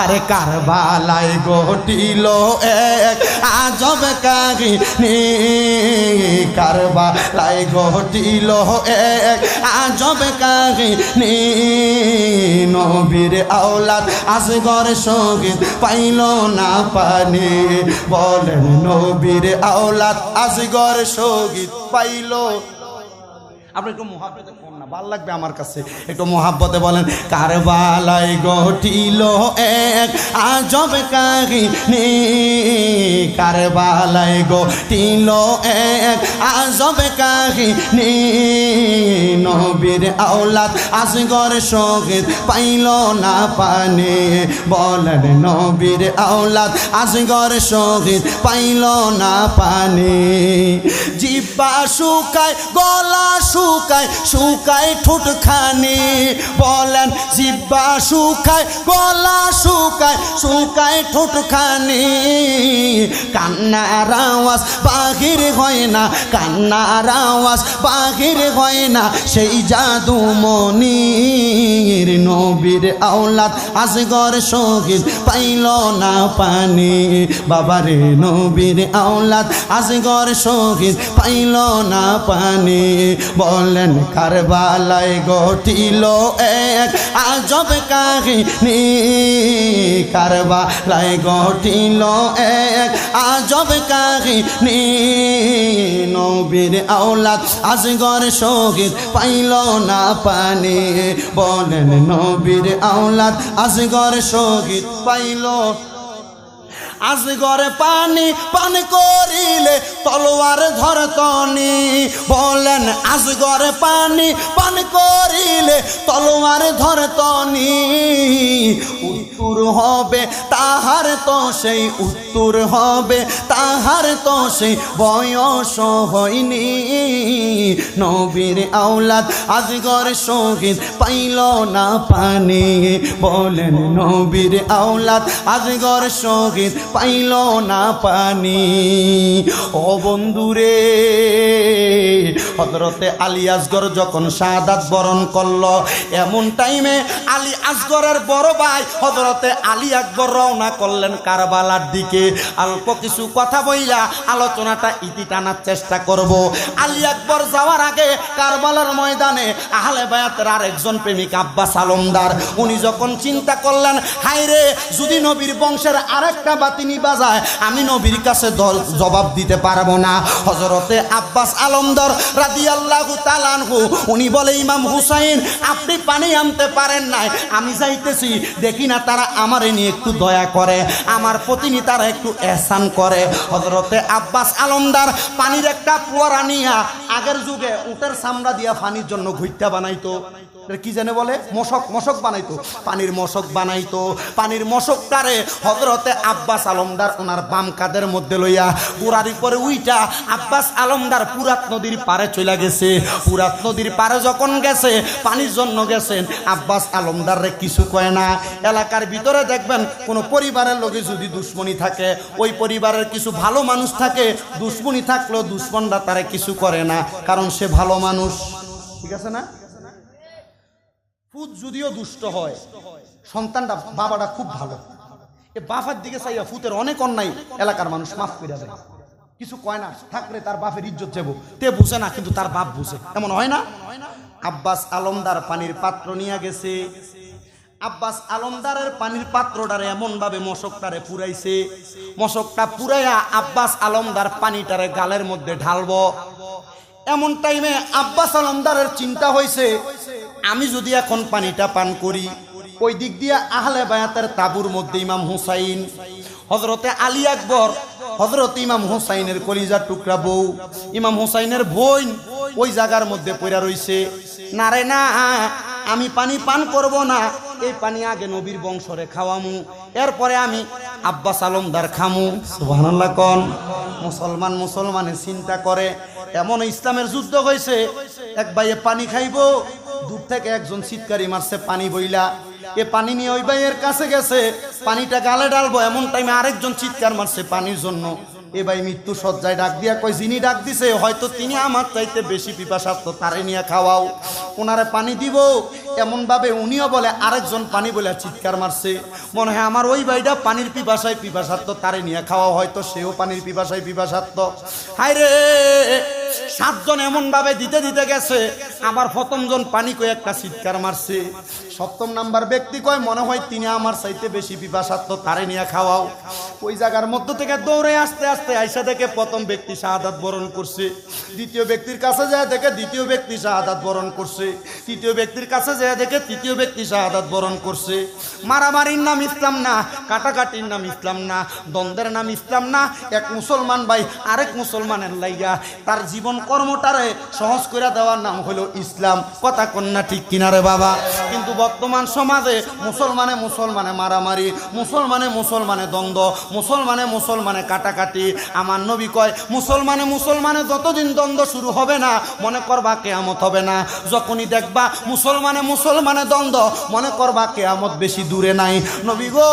আরে কারবালায় ঘটিল এক আজব কাহিনী, কারবালায় ঘটিল এক আজব কাহিনী, নবীর আওলাদ আসগর শহীদ পাইল না পানি। বলেন নবীর আওলাদ আসগর শহীদ পাইল। আপনি একটু মুহাব্বতে কোন না, ভালো লাগবে আমার কাছে, একটু মুহাব্বতে বলেন, কারবালায় ঘটিল এক আজব কাহিনী, কারবালায় ঘটিল এক আজব কাহিনী, নবীর আওলাদ আসগর শহীদ পাইল না পানি। বলেন নবীর আওলাদ আসগর শহীদ পাইল না পানি। জিহ্বা শুকায়, গলা শুকায়, শুকায় ঠোঁটখানি। বলেন জিহ্বা শুকায়, গলা শুকায়, শুকায় ঠোঁটখানি। কান্নার আওয়াজ বাহির হয় না, কান্নার আওয়াজ বাহির হয় না, সেই জাদু মনির নবীর আওলাদ আসগর শহীদ পাইল না পানি। বাবারে নবীর আওলাদ আসগর শহীদ পাইল না পানি। বলেন কারবালায় ঘটিল এক আজব কাহিনী, কারবালায় ঘটিল এক আজব কাহিনী, নবীর আওলাদ আসগর শহীদ পাইল না পানি। বলেন নবীর আওলাদ আসগর শহীদ পাইল। আসগরে পানি পান করিলে তলোয়ার ধরতনি। বলেন আসগরে পানি পান করিলে তলোয়ার ধরতনি। উত্তর হবে তাহার তো সেই, উত্তর হবে তাহার তো সেই বয়স হয়নি। নবীর আওলাদ আসগর শহীদ পাইল না পানি। বলেন নবীর আওলাদ আসগর শহীদ পাইল না পানি। ও বন্ধুরে, হযরতে আলী আসগর যখন শাহাদাত বরণ করল, এমন টাইমে আলী আসগরের বড় ভাই হযরতে আলী আকবর রওনা করলেন কারবালার দিকে। অল্প কিছু কথা বইলা আলোচনাটা ইতি টানার চেষ্টা করব। আলী আকবর যাওয়ার আগে কারবালার ময়দানে আহলে বায়াতের আরেকজন প্রেমিক আব্বাস আলমদার, উনি যখন চিন্তা করলেন, হায়রে যদি নবীর বংশের আরেকটা বাতি নিবা যায়, আমি নবীর কাছে জবাব দিতে পারবো না। হযরতে আব্বাস আলমদার রাদিয়াল্লাহু তাআলা আনহু উনি বলে, ইমাম হুসাইন আপনি পানি আনতে পারেন নাই, আমি যাইতেছি, দেখি না তারা আমারে নিয়ে একটু দয়া করে, আমার প্রতি নিয়ে তারা একটু এহসান করে। হযরতে আব্বাস আলমদার পানির একটা পুয়ারা নিয়া, আগের যুগে উটের চামড়া দিয়া পানির জন্য ঘুইটা বানাইতো, কি জানে বলে, মশক, মশক বানাইতো, পানির মশক বানাইতো। পানির মশকটারে হযরতে আব্বাস আলমদার ওনার বাম কাঁধের মধ্যে লইয়া গোড়ার উপরে উইটা আব্বাস আলমদার পুরাত নদীর পারে চলে গেছে। পুরাত নদীর পারে যখন গেছে, পানির জন্য গেছেন, আব্বাস আলমদার রে কিছু কয় না। এলাকার ভিতরে দেখবেন কোনো পরিবারের লোকে যদি দুশ্মনী থাকে, ওই পরিবারের কিছু ভালো মানুষ থাকে, দুশ্মনী থাকলেও দুশ্মনরা তারে কিছু করে না, কারণ সে ভালো মানুষ। ঠিক আছে না? পুত যদিও দুষ্ট হয়, সন্তানটা বাবাটা খুব ভালো, এ বাফার দিকে চাইয়া ফুতের অনেক অন্যায় এলাকার মানুষ মাফ করে দেয়, কিছু কয় না, থাকলে তার বাপের ইজ্জত যাবো, তে বুঝে না কিন্তু তার বাপ বুঝে, এমন হয় না? আব্বাস আলমদার পানির পাত্র নিয়ে গেছে। আব্বাস আলমদারের পানির পাত্রটারে এমন ভাবে মশকটারে পুরাইছে, মশকটা পুরাইয়া আব্বাস আলমদার পানিটারে গালের মধ্যে ঢালবো। এমন টাইমে আব্বাস আলমদারের চিন্তা হয়েছে, আমি যদি এখন পানিটা পান করি, ওই দিক দিয়ে আহলে বায়াতের তাবুর মধ্যে ইমাম হুসাইন, হযরতে আলী আকবর, হযরত ইমাম হুসাইনের কলিজার টুকরা বউ, ইমাম হুসাইনের বোন ওই জায়গার মধ্যে পড়া রইছে। না রে না, আমি পানি পান করব না, এই পানি আগে নবীর বংশরে খাওয়ামু, এরপরে আমি আব্বাস আলমদার খামু। সুবহানাল্লাহ কোন। মুসলমানে চিন্তা করে, এমন ইসলামের যুদ্ধ হয়েছে, এক ভাইয়ে পানি খাইবো, দূর থেকে একজন চিৎকারি মারছে পানি বইলা, এ পানি নিয়ে ওই ভাইয়ের কাছে গেছে, পানিটা গালে ডালবো, এমন টাইমে আরেকজন চিৎকার মারছে পানির জন্য। এ ভাই মৃত্যু সজ্জায় ডাক দিয়া কয়, যিনি ডাক দিছে হয়তো তিনি আমার চাইতে বেশি পিপাসার্থ, তারে নিয়ে খাওয়াও, ওনারে পানি দিব। এমন ভাবে উনিও বলে, আরেকজন পানি বলে চিৎকার মারছে, মনে হয় আমার ওই ভাইটা পানির পিপাসার্থ, তারে নিয়ে খাওয়া, হয়তো সেও পানির পিপাসার্থ। হায় রে, 7 জন এমন ভাবে দিতে দিতে গেছে, আমার প্রথম জন পানি কয়ে একটা চিৎকার মারছে, 7ম নাম্বার ব্যক্তি কয় মনে হয় তিনি আমার চাইতে বেশি পিপাসার্থ, তারে নিয়ে খাওয়াও। ওই জায়গার মধ্য থেকে দৌড়ে আস্তে আস্তে আইসা দেখে প্রথম ব্যক্তি শাহাদাত বরণ করছে, দ্বিতীয় ব্যক্তির কাছে যায় দেখে দ্বিতীয় ব্যক্তি শাহাদাত বরণ করছে, তৃতীয় ব্যক্তির কাছে যায় দেখে তৃতীয় ব্যক্তি শাহাদাত বরণ করছে। মারামারির নাম ইসলাম না, কাটাকাটির নাম ইসলাম না, দ্বন্দ্বের নাম ইসলাম না। এক মুসলমান ভাই আরেক মুসলমানের লাইগা তার জীবন কর্মটারে সহজ করে দেওয়ার নাম হলো ইসলাম। কথা কন্যা ঠিক কিনারে বাবা? কিন্তু বর্তমান সমাজে মুসলমানে মারামারি, মুসলমানে দ্বন্দ্ব, মুসলমানে কাটাকাটি। আমার নবী কয়, মুসলমানে যতদিন দ্বন্দ্ব শুরু হবে না, মনে করবা কিয়ামত হবে না। যখনই দেখবা মুসলমানে দ্বন্দ্ব, মনে করবা কিয়ামত বেশি দূরে নাই। নবী গো,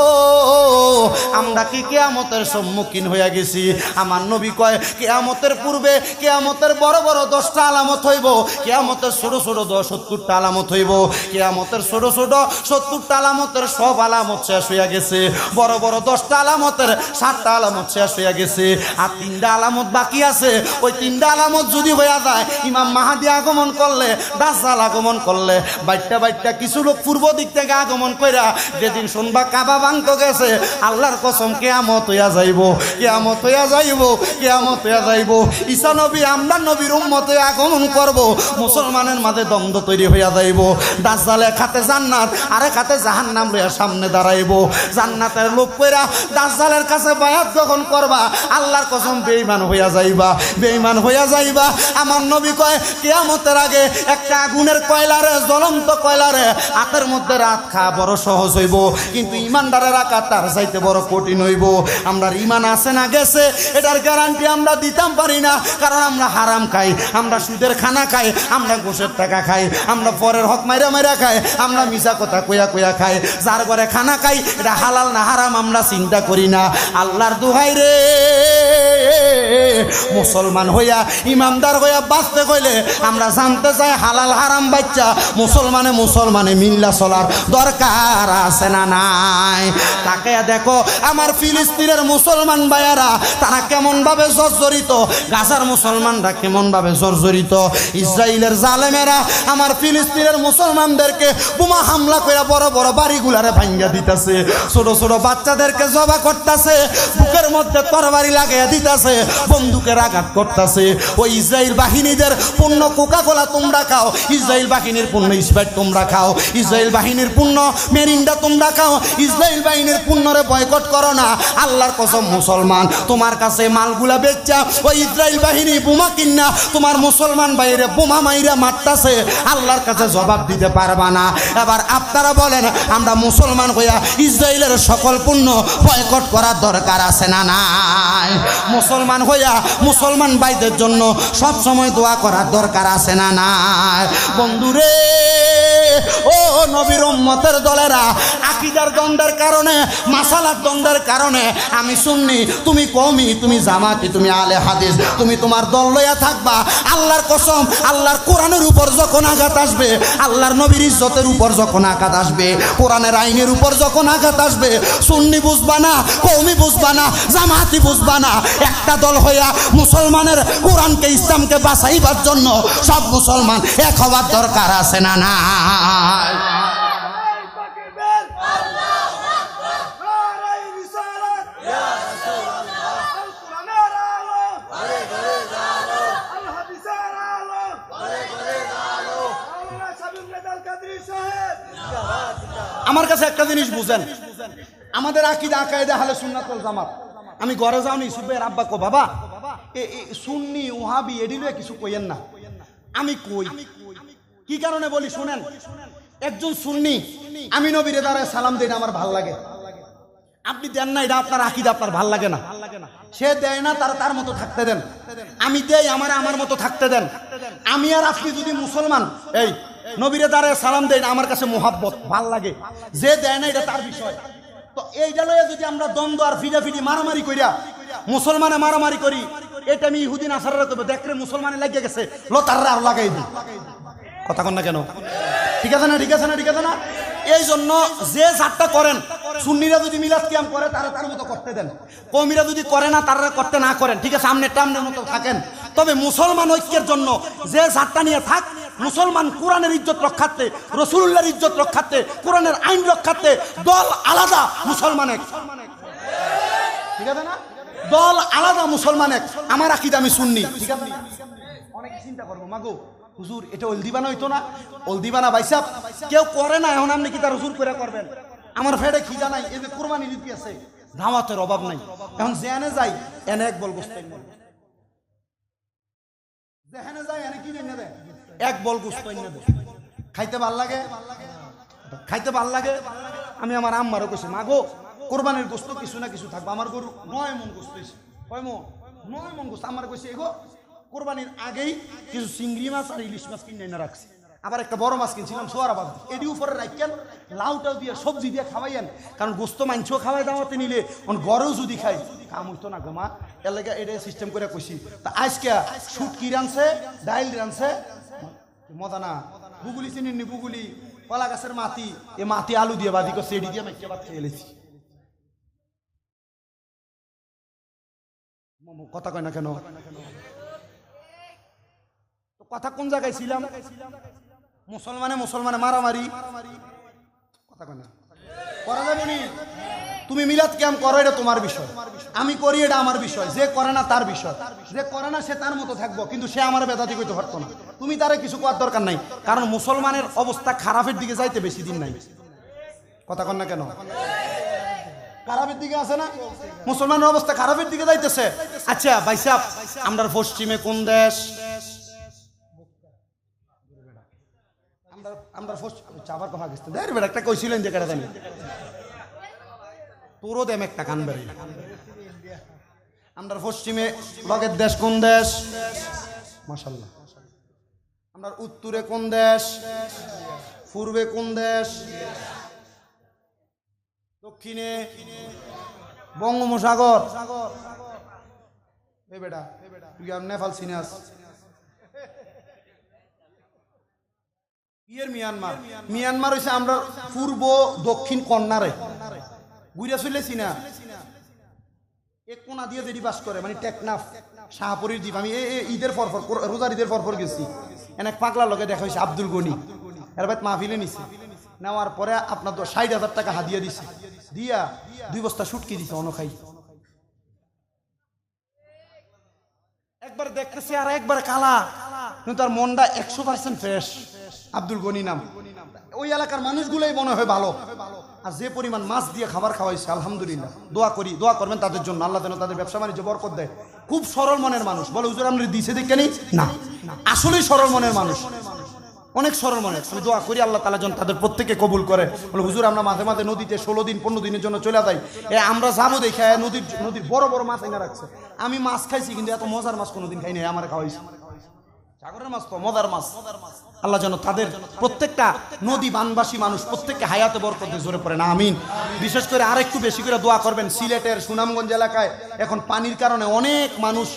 আমরা কি কিয়ামতের সম্মুখীন হয়ে গেছি? আমার নবী কয়, কিয়ামতের পূর্বে কিয়ামতের বড় বড় 10টা আলামত হইব, কিয়ামতের ছোট ছোট 70টা আলামত হইব। কিয়ামতের ছোট ছোট 70টা আলামতের সব আলামত শেষ হইয়া গেছে, বড় বড় 10টা আলামতের 7টা আলামত শেষ হইয়া গেছে, আর 3টা আলামত বাকি আছে। ওই 3টা আলামত যদি হইয়া যায়, ইমাম মাহাদি আগমন করলে, দাজ্জাল আগমন করলে, বাইটটা কিছু লোক পূর্ব দিক থেকে আগমন কইরা, যেদিন শুনবা কাবা ভাঙত গেছে, আল্লাহর কসম কিয়ামত হইয়া যাইব, কিয়ামত হইয়া যাইব, কিয়ামত হইয়া যাইব। ঈসা নবী আমরা নবীর উম্মতে আগমন করব, মুসলমানের মাঝে দ্বন্দ্ব তৈরি হইয়া যাইব। দাজ্জাল এক হাতে জান্নাত, আরেক হাতে জাহান্নাম লইয়া সামনে দাঁড়াইব। জান্নাতের লোক কইরা দাজ্জালের কাছে বায়াত যখন করবা, আল্লাহর কসম বেঈমান হইয়া যাইবা, বেঈমান হইয়া যাইবা। আমার নবী কয়, কিয়ামতের আগে একটা আগুনের কয়লারে, জ্বলন্ত কয়লারে হাতের মধ্যে রাত খাওয়া বড় সহজ হইব, কিন্তু ইমানদারে রাখা তার চাইতে বড় কঠিন হইব। আমরা ইমান আছে না গেছে, এটার গ্যারান্টি আমরা দিতাম পারি না, কারণ আমরা হারাম খাই, আমরা সুদের খানা খাই, আমরা ঘুষের টাকা খাই, আমরা পরের হক মাইরা খাই, আমরা মিছা কথা কইয়া খাই। যার ঘরে খানা খাই, এটা হালাল না হারাম আমরা চিন্তা করি না। আল্লাহর দোহাই রে, মুসলমান হইয়া ইমানদার হইয়া বাঁচতে কইলে আমরা জানতে চাই হালাল হারাম বাচ্চা মুসলমানে মিল্লা চলার দরকার আছে না নাই? তাকে দেখো আমার ফিলিস্তিনের মুসলমান ভাইয়ারা, তারা কেমন ভাবে জর্জরিত, গাজার মুসলমানরা কেমন ভাবে জর্জরিত। ইসরায়েলের জালেমেরা আমার ফিলিস্তিনের মুসলমানদেরকে বোমা হামলা করে বড় বড় বাড়িগুলারে ভাঙ্গা দিতেছে, ছোট ছোট বাচ্চাদেরকে জবা করতেছে, বুকের মধ্যে তরবারি লাগাইয়া দিতেছে, বন্দুক বন্দুকের আঘাত করতেছে। ওই ইসরায়েল বাহিনীদের পূর্ণ কোকা-কোলা তোমরা খাও, ইসরায়েল বাহিনীর পূর্ণ স্প্রাইট তোমরা খাও, ইসরায়েল বাহিনীর পূর্ণ মেরিন্ডা তোমরা খাও, ইসরায়েল বাহিনীর পূর্ণরে বয়কট করো না। আল্লাহর কসম মুসলমান, তোমার কাছে মালগুলা বেচা ওই ইসরায়েল বাহিনী বোমা কিনা তোমার মুসলমান বাইরে বোমা মাইরা মারতাছে, আল্লাহর কাছে জবাব দিতে পারবা না। এবার আপনারা বলেন, আমরা মুসলমান হইয়া ইসরায়েলের সকল পণ্য বয়কট করার দরকার আছে না নাই? মুসলমান হইয়া মুসলমান ভাইদের জন্য সব সময় দোয়া করার দরকার আছে না নাই? বন্ধুরে, ও নবীর উম্মতের দলেরা, আকীদার দ্বন্দ্বের কারণে, মাসালার দ্বন্দ্বের কারণে আমি সুন্নি, তুমি কওমি, তুমি জামাতি, তুমি আলে হাদিস, তুমি তোমার দল লইয়া থাকবা। আল্লাহর কসম, আল্লাহর কোরআনের উপর যখন আঘাত আসবে, আল্লাহর নবীর ইজ্জতের উপর যখন আঘাত আসবে, কোরআনের আইনের উপর যখন আঘাত আসবে, সুন্নি বুঝবা না, কওমি বুঝবা না, জামাতি বুঝবা না, একটা দল হইয়া মুসলমানের কোরআনকে, ইসলামকে বাঁচাইবার জন্য সব মুসলমান এক হওয়ার দরকার আছে না না? আমার কাছে একটা জিনিস বুঝেন, আমাদের আকীদা আকায়েদে আহলে সুন্নাত ওয়াল জামাত। আমি ঘরে যাওনি ইউসুফ ভাইয়ের আব্বা কো, বাবা সুন্নি ওহাবি এডিলে কিছু কইেন না। আমি কই, কি কারণে বলি শুনেন। একজন সুন্নি, আমি নবীরে দাঁড়ায় সালাম দেই না, আমার ভাল লাগে। আপনি দেন না, এটা আপনার আকীদা, আপনার ভাল লাগে না। সে দেয় না, তার মতো থাকতে দেন। আমি দেই, আমার মতো থাকতে দেন। আমি আর আপনি যদি মুসলমান এই নবীরে দাঁড়ায় সালাম দেই না, আমার কাছে মোহাব্বত ভাল লাগে। যে দেয় না, এটা তার বিষয়। তো এইটা লইয়া যদি আমরা দ্বন্দ্ব আর ফিডাফিডি মারামারি করিয়া মুসলমানে মারামারি করি, এটা আমি ইহুদি নাসারারা করবো, দেখরে মুসলমানে লাগিয়ে গেছে, লতাররা আর লাগাই দিই। কথা কন না কেন? ঠিক আছে না? ঠিক আছে না? ঠিক আছে না? এই জন্য যে যারটা করেন, সুন্নিরা যদি মিলাদ কিয়াম করে তারা তার মতো করতে দেন, কওমিরা যদি করে না তারা করতে না করেন, ঠিক আছে? আমনে টামনের মতো থাকেন। তবে মুসলমান ঐক্যের জন্য যে যারটা নিয়ে থাক, মুসলমান কোরআনের ইজ্জত রক্ষার্থে, রাসূলুল্লাহর ইজ্জত রক্ষার্থে, কোরআনের আইন রক্ষার্থে দল আলাদা, মুসলমান এক। ঠিক আছে না? দল আলাদা, মুসলমান এক। আমার আকীদা, আমি সুন্নি। ঠিক আছে? অনেক চিন্তা করবো, মাগো হুজুর এটা ওলদিবানা হইতো না, ওলদিবানা ভাইসাব কেউ করে না, এখন আপনি কি তার হুজুর করে করবেন? আমার ফেডে খিদা নাই, এই যে কুরবানি রীতি আছে, দাওয়াতের অভাব নাই, এখন যেখানে যাই এনে এক বল গোস্ত এনে, যেখানে যাই এনে কি এনে দেয়, এক বল গোস্ত এনে দেয়। খাইতে ভাল লাগে, খাইতে ভাল লাগে। আমি আমার আম্মারও কইছি, মাগো কোরবানির গোস্ত কিছু না কিছু থাকবে। আমার গরু 9 মণ গোস্ত হয়েছে, কয় মণ? 9 মণ গোস্ত। আমার কইছে এগো কোরবানির আগেই কিছু চিংড়ি মাছ আর ইলিশ মাছ কিনে এনে রাখছি, আবার একটা বড় মাছ কিনছিলাম সোয়ারাবাদ, এডি উপরে রাখেন, লাউটাও দিয়ে সবজি দিয়ে খাওয়াইয়েন, কারণ গোস্ত মাংসও খাওয়াই দাওয়াতে নিলে গড়েও যদি খাই কাম হইতো না গোমা, এর লেগে এটা সিস্টেম করে কইছি। তা আজকে শুটকি রানছে, ডাইল রানছে, মজা না। বুগুলি চিনি, বুগুলি কলা গাছের মাটি, এ মাটি আলু দিয়ে বাদি করছে, এডি দিয়ে মাইকে ভাত খেয়ে এলেছি। কথা কয় না কেন? কথা কোন জায়গায় ছিলাম? মুসলমানে মারামারি কথা কয় না, করা যাবে নি। তুমি মিলাদ কিয়াম করো, এটা তোমার বিষয়, আমি করি, এটা আমার বিষয়। যে করে না তার বিষয়, যে করে না সে তার মতো থাকবো, কিন্তু সে আমার বেদাতি কইতে পারতো না। তুমি তারে কিছু করার দরকার নাই, কারণ মুসলমানের অবস্থা খারাপের দিকে যাইতে বেশি দিন নাই। কথা কন না কেন? খারাপের দিকে আছে না? মুসলমানের অবস্থা খারাপের দিকে যাইতেছে। আচ্ছা ভাই সাহেব, আমরা পশ্চিমে কোন দেশ? আমরা চাবার কথা গেছে দেড় বেড়া একটা কইছিলেন যে কেটা জানি তোরও দেম একটা কান বেড়ে। আমরা পশ্চিমে লগের দেশ কোন দেশ? মাশাআল্লাহ। আমরা উত্তরে কোন দেশ? পূর্বে কোন দেশ? দক্ষিণে বঙ্গোপসাগর। এই বেটা তুই আর নেপাল সিনাস মিয়ানমার। মিয়ানমার হইছে আমরা পূর্ব দক্ষিণ কর্নারে বুঝা চলেছি না, এক কোনা দিয়ে যেটি বাস করে, মানে টেকনাফ শাহপুরীর দ্বীপ। আমি ঈদের পরপর, রোজার ঈদের পরপর গেছি, এনে পাগলার লগে দেখা হয়েছে আব্দুল গনি, এর বাদ মাহফিলে নিছে। নেওয়ার পরে আপনার তো 60,000 টাকা হাদিয়া দিছে, দিয়া 2 বস্তা শুটকি দিছে, অনখাই দেখতেছি আর একবারে কালা, কিন্তু তার মনটা 100% ফ্রেশ। আব্দুল গনি নাম। ওই এলাকার মানুষগুলোই মনে হয় ভালো। আর যে পরিমাণ মাছ দিয়ে খাবার খাওয়াইছে, আলহামদুলিল্লাহ। দোয়া করবেন তাদের জন্য, আল্লাহ যেন তাদের ব্যবসা বাণিজ্য বরকত দেয়। খুব সরল মনের মানুষ। বলে হুজুর আপনি দিছে দেখে নেই না, আসলেই সরল মনের মানুষ, অনেক সরল মনের। আমি দোয়া করি আল্লাহ তাআলা যেন তাদের প্রত্যেককে কবুল করে। বলে হুজুর আমরা মাঝে মাঝে নদীতে 16 দিন 15 দিনের জন্য চলে যাই, আমরা যাবো দেখে নদীর বড় বড় মাছ এনে রাখছে। আমি মাছ খাইছি, কিন্তু এত মজার মাছ কোনোদিন খাই নাই। আমার খাওয়াইছে সাগরের মাছ, তো মজার মাছ। আল্লাহ যেন তাদের প্রত্যেকটা নদী বানবাসী মানুষ প্রত্যেককে হায়াতে বরকতে জোরে পড়ে না আমিন। বিশেষ করে আরেকটু বেশি করে দোয়া করবেন, সিলেটের সুনামগঞ্জ এলাকায় এখন পানির কারণে অনেক মানুষ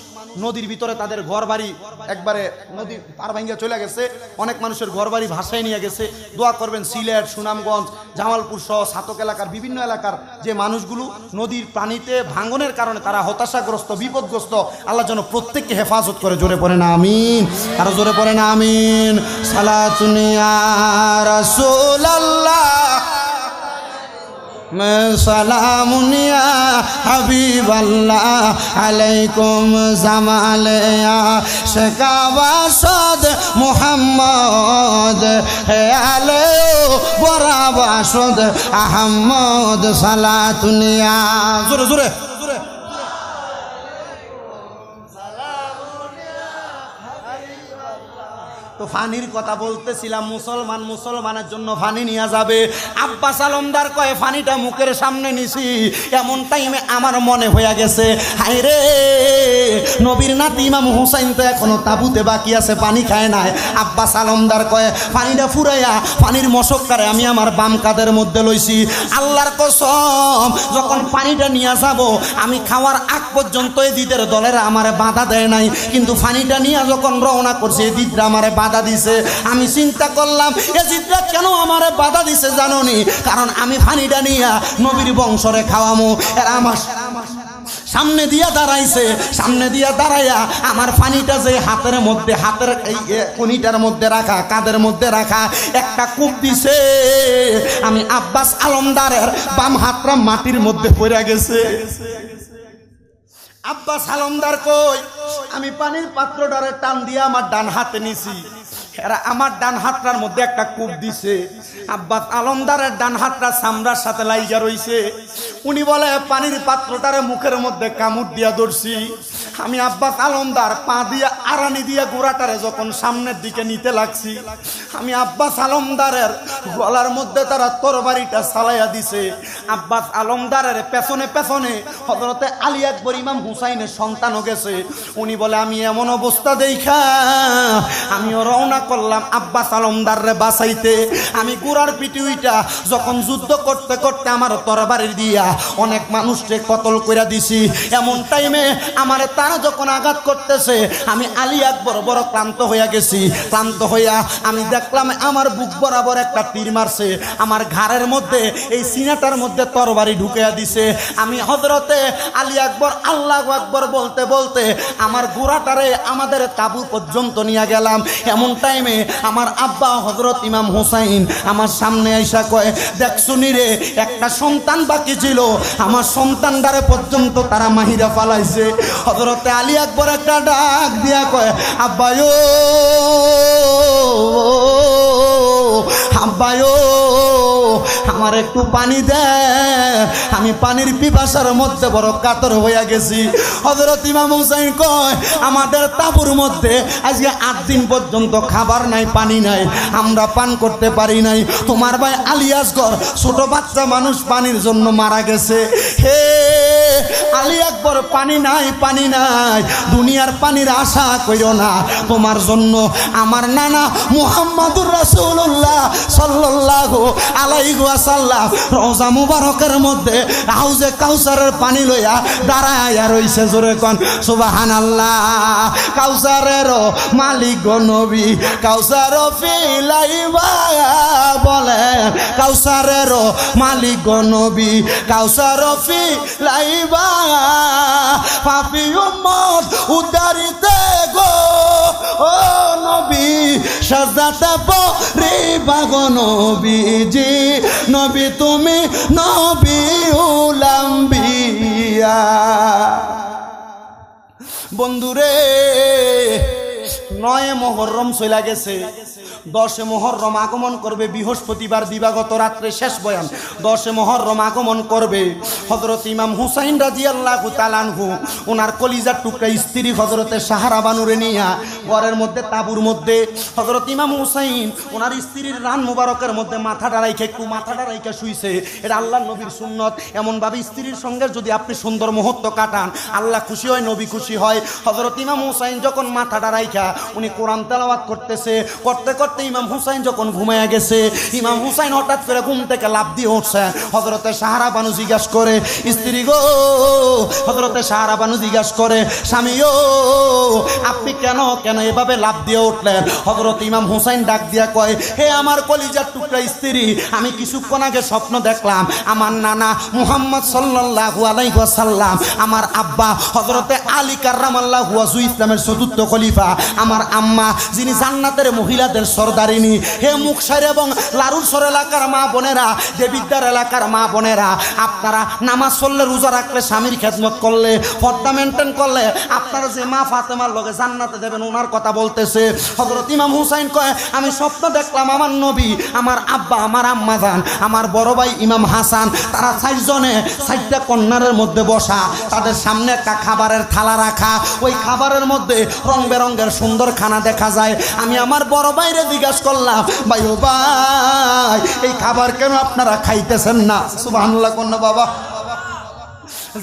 নদীর ভিতরে তাদের ঘর বাড়ি একবারে নদী পার ভাঙ্গিয়া চলে গেছে, অনেক মানুষের ঘর বাড়ি ভাসায় নিয়ে গেছে। দোয়া করবেন সিলেট, সুনামগঞ্জ, জামালপুর সহ ছাতক এলাকার বিভিন্ন এলাকার যে মানুষগুলো নদীর পানিতে ভাঙনের কারণে তারা হতাশাগ্রস্ত, বিপদগ্রস্ত, আল্লাহ যেন প্রত্যেককে হেফাজত করে জোরে পড়ে না আমিন। আরো জোরে পড়ে না আমিন। সালাতুন ইয়া রাসূলুল্লাহ সালামুন ইয়া হাবিবাল্লাহ আলাইকুম জামালিয়া শেখাবাসদ মুহাম্মদ হে আলে বরাবাসদ আহমদ সালাতুন ইয়া জোরে জোরে। তো ফানির কথা বলতেছিলাম, মুসলমানের জন্য ফানি নিয়ে যাবে। আব্বাস আলমদার কয়ে ফানিটা মুখের সামনে নিছি, এমন টাইমে আমার মনে হয়ে গেছে হায় রে, নবীর নাতি ইমাম হুসাইন তো এখনো তাবুতে বাকি আছে, পানি খায় নাই। আব্বাস আলমদার কয়ে পানিটা ফুরাইয়া পানির মশক্কারে আমি আমার বাম কাদের মধ্যে লইছি। আল্লাহর কসম, যখন পানিটা নিয়ে যাব আমি খাওয়ার আগ পর্যন্ত এই দিদের দলেরা আমারে বাধা দেয় নাই, কিন্তু পানিটা নিয়ে যখন রওনা করছে এই দিদরা আমারে বাধা দিছে। আমি চিন্তা করলাম এই দিদরা কেন আমারে বাধা দিছে জানোনি? কারণ আমি পানিটা নিয়ে নবীর বংশরে খাওয়ামু। এরা আমার সামনে দিয়া দাঁড়াইছে, সামনে দিয়া দাঁড়াইয়া আমার পানিটা যে হাতের মধ্যে, হাতের এই কনিটার মধ্যে রাখা, কাদের মধ্যে রাখা, একটা কূপ দিছে। আমি আব্বাস আলমদারের বাম হাতটা মাটির মধ্যে পড়ে গেছে। আব্বাস আলমদার কই আমি পানির পাত্রটারে টান দিয়ে আমার ডান হাতে নিছি, এরা আমার ডান হাতটার মধ্যে একটা কূপ দিছে। আব্বাস আলমদারের ডান হাতটা চামড়ার সাথে লাইগা রইছে। উনি বলে পানির পাত্রটারে মুখের মধ্যে কামড় দিয়া ধরছি। আমি আব্বাস আলমদার পা দিয়া আড়ানি দিয়া গোড়াটারে যখন সামনের দিকে নিতে লাগছি, আমি আব্বাস আলমদারের গলার মধ্যে তারা তরবারিটা চালাইয়া দিছে। আব্বাস আলমদারের পেছনে পেছনে হযরতে আলী আকবর ইমাম হুসাইনের সন্তানও গেছে। উনি বলে আমি এমন অবস্থা দেখা আমিও রওনা করলাম আব্বাস আলমদাররে বাঁচাইতে। আমি গোড়ার পিটি উইটা যখন যুদ্ধ করতে করতে আমার তরবারি দিয়া অনেক মানুষকে কতল কইরা দিছি, এমন টাইমে আমারে তারা যখন আঘাত করতেছে আমি আলী আকবর বড় ক্লান্ত হইয়া গেছি। ক্লান্ত হইয়া আমি দেখলাম আমার বুক বরাবর একটা তীর মারছে, আমার ঘাড়ের মধ্যে এই সিনাটার মধ্যে তরবারি ঢুকিয়া দিছে। আমি হযরতে আলী আকবর আল্লাহু আকবর বলতে বলতে আমার গোড়াটারে আমাদের তাবু পর্যন্ত নিয়ে গেলাম। এমন টাইমে আমার আব্বা হযরত ইমাম হুসাইন আমার সামনে আইসা কয় দেখছো নি রে, একটা সন্তান বাকি ছিল, আমার সন্তানটারে পর্যন্ত তারা মাহিরা ফালাইছে। হযরতে আলী আকবর একটা ডাক দিয়া কয় আব্বায়ো আব্বায়ো আমার একটু পানি দে, আমি পানির পিপাসার মধ্যে বড় কাতর হইয়া গেছি। হযরত ইমাম হুসাইন কয় আমাদের তাঁবুর মধ্যে আজকে 8 দিন পর্যন্ত খাবার নাই, পানি নাই, আমরা পান করতে পারি নাই। তোমার ভাই আলী আসগর ছোট বাচ্চা মানুষ পানির জন্য মারা গেছে। হে আলী আকবর পানি নাই, পানি নাই, দুনিয়ার পানির আশা কইরো না, তোমার জন্য আমার নানা মুহাম্মদুর রাসূলুল্লাহ সাল্লাল্লাহু আলাইহি ওয়াসাল্লাম রওজা মুবারকের মধ্যে হাউজে কাউসারের পানি লইয়া দাঁড়ায়া রইছে। জোরে কোন সুবহানাল্লাহ। কাউসারের মালিক গো নবী, কাউসার ফিলাইবা বলে কাউসারের মালিক গো নবী, কাউসার ফিলাইবা পাপী উম্মত উদ্ধারিতে গো ও নবী, সাজাতে পরিবা গো নবীজি, নবী তুমি নবী উলাম্বিয়া, বন্ধুরে 9 মুহররম চলে গেছে, 10 মুহররম আগমন করবে বৃহস্পতিবার দিবাগত রাত্রে শেষ বয়ান। 10 মুহররম আগমন করবে হযরত ইমাম হুসাইন রাদিয়াল্লাহু তাআলা আনহু ওনার কলিজার টুকরা স্ত্রী হযরতে সাহারা বানুরে নিয়া ঘরের মধ্যে তাঁবুর মধ্যে হযরত ইমাম হুসাইন ওনার স্ত্রীর রান মুবারকের মধ্যে মাথাটা রাইখে একটু মাথাটা রাইখে শুইছে। এটা আল্লাহর নবীর সুন্নত। এমনভাবে স্ত্রীর সঙ্গে যদি আপনি সুন্দর মুহূর্ত কাটান আল্লাহ খুশি হয়, নবী খুশি হয়। হযরত ইমাম হুসাইন যখন মাথাটা রাইখা উনি কোরআন তেলাওয়াত করতেছে, করতে করতে ইমাম হুসাইন যখন ঘুমায়া গেছে, ইমাম হুসাইন হঠাৎ করে ঘুম থেকে লাফ দিয়ে উঠছে। হযরতে সাহারা বানু জিজ্ঞাসা করে, স্ত্রী গো, হযরতে সাহারা বানু জিজ্ঞাসা করে, স্বামী ও আপনি কেন কেন এভাবে লাফ দিয়ে উঠলেন? হযরত ইমাম হুসাইন ডাক দিয়া কয়, হে আমার কলিজার টুকরা স্ত্রী, আমি কিছুক্ষণ আগে স্বপ্ন দেখলাম আমার নানা মুহাম্মদ সাল্লাল্লাহু আলাইহি ওয়াসাল্লাম, আমার আব্বা হযরতে আলী কাররামাল্লাহু ওয়াজহু ইসলামের চতুর্থ খলিফা, আমার আম্মা যিনি জান্নাতের মহিলাদের সরদারিনী, হে মুকসার এবং লারুসর এলাকার মা বোনেরা, দেবিদ্দার এলাকার মা বোনেরা, আপনারা নামাজ পড়লে, রোজা রাখলে, স্বামীর খেদমত করলে, পর্দা মেনটেন করলে আপনারা যে মা ফাতেমার লগে জান্নাতে দেবেন ওনার কথা বলতেছে। হযরত ইমাম হুসাইন কয়, আমি স্বপ্ন দেখলাম আমার নবী, আমার আব্বা, আমার আম্মা জান, আমার বড় ভাই ইমাম হাসান, তারা 4 জনে 4টা কর্নারের মধ্যে বসা, তাদের সামনে একটা খাবারের থালা রাখা, ওই খাবারের মধ্যে রং বেরঙের সুন্দর খানা দেখা যায়। আমি আমার বড় ভাইরে জিজ্ঞাসা করলাম, ভাই ও ভাই, এই খাবার কেন আপনারা খাইতেছেন না? সুবহানাল্লাহ কন্যা বাবা,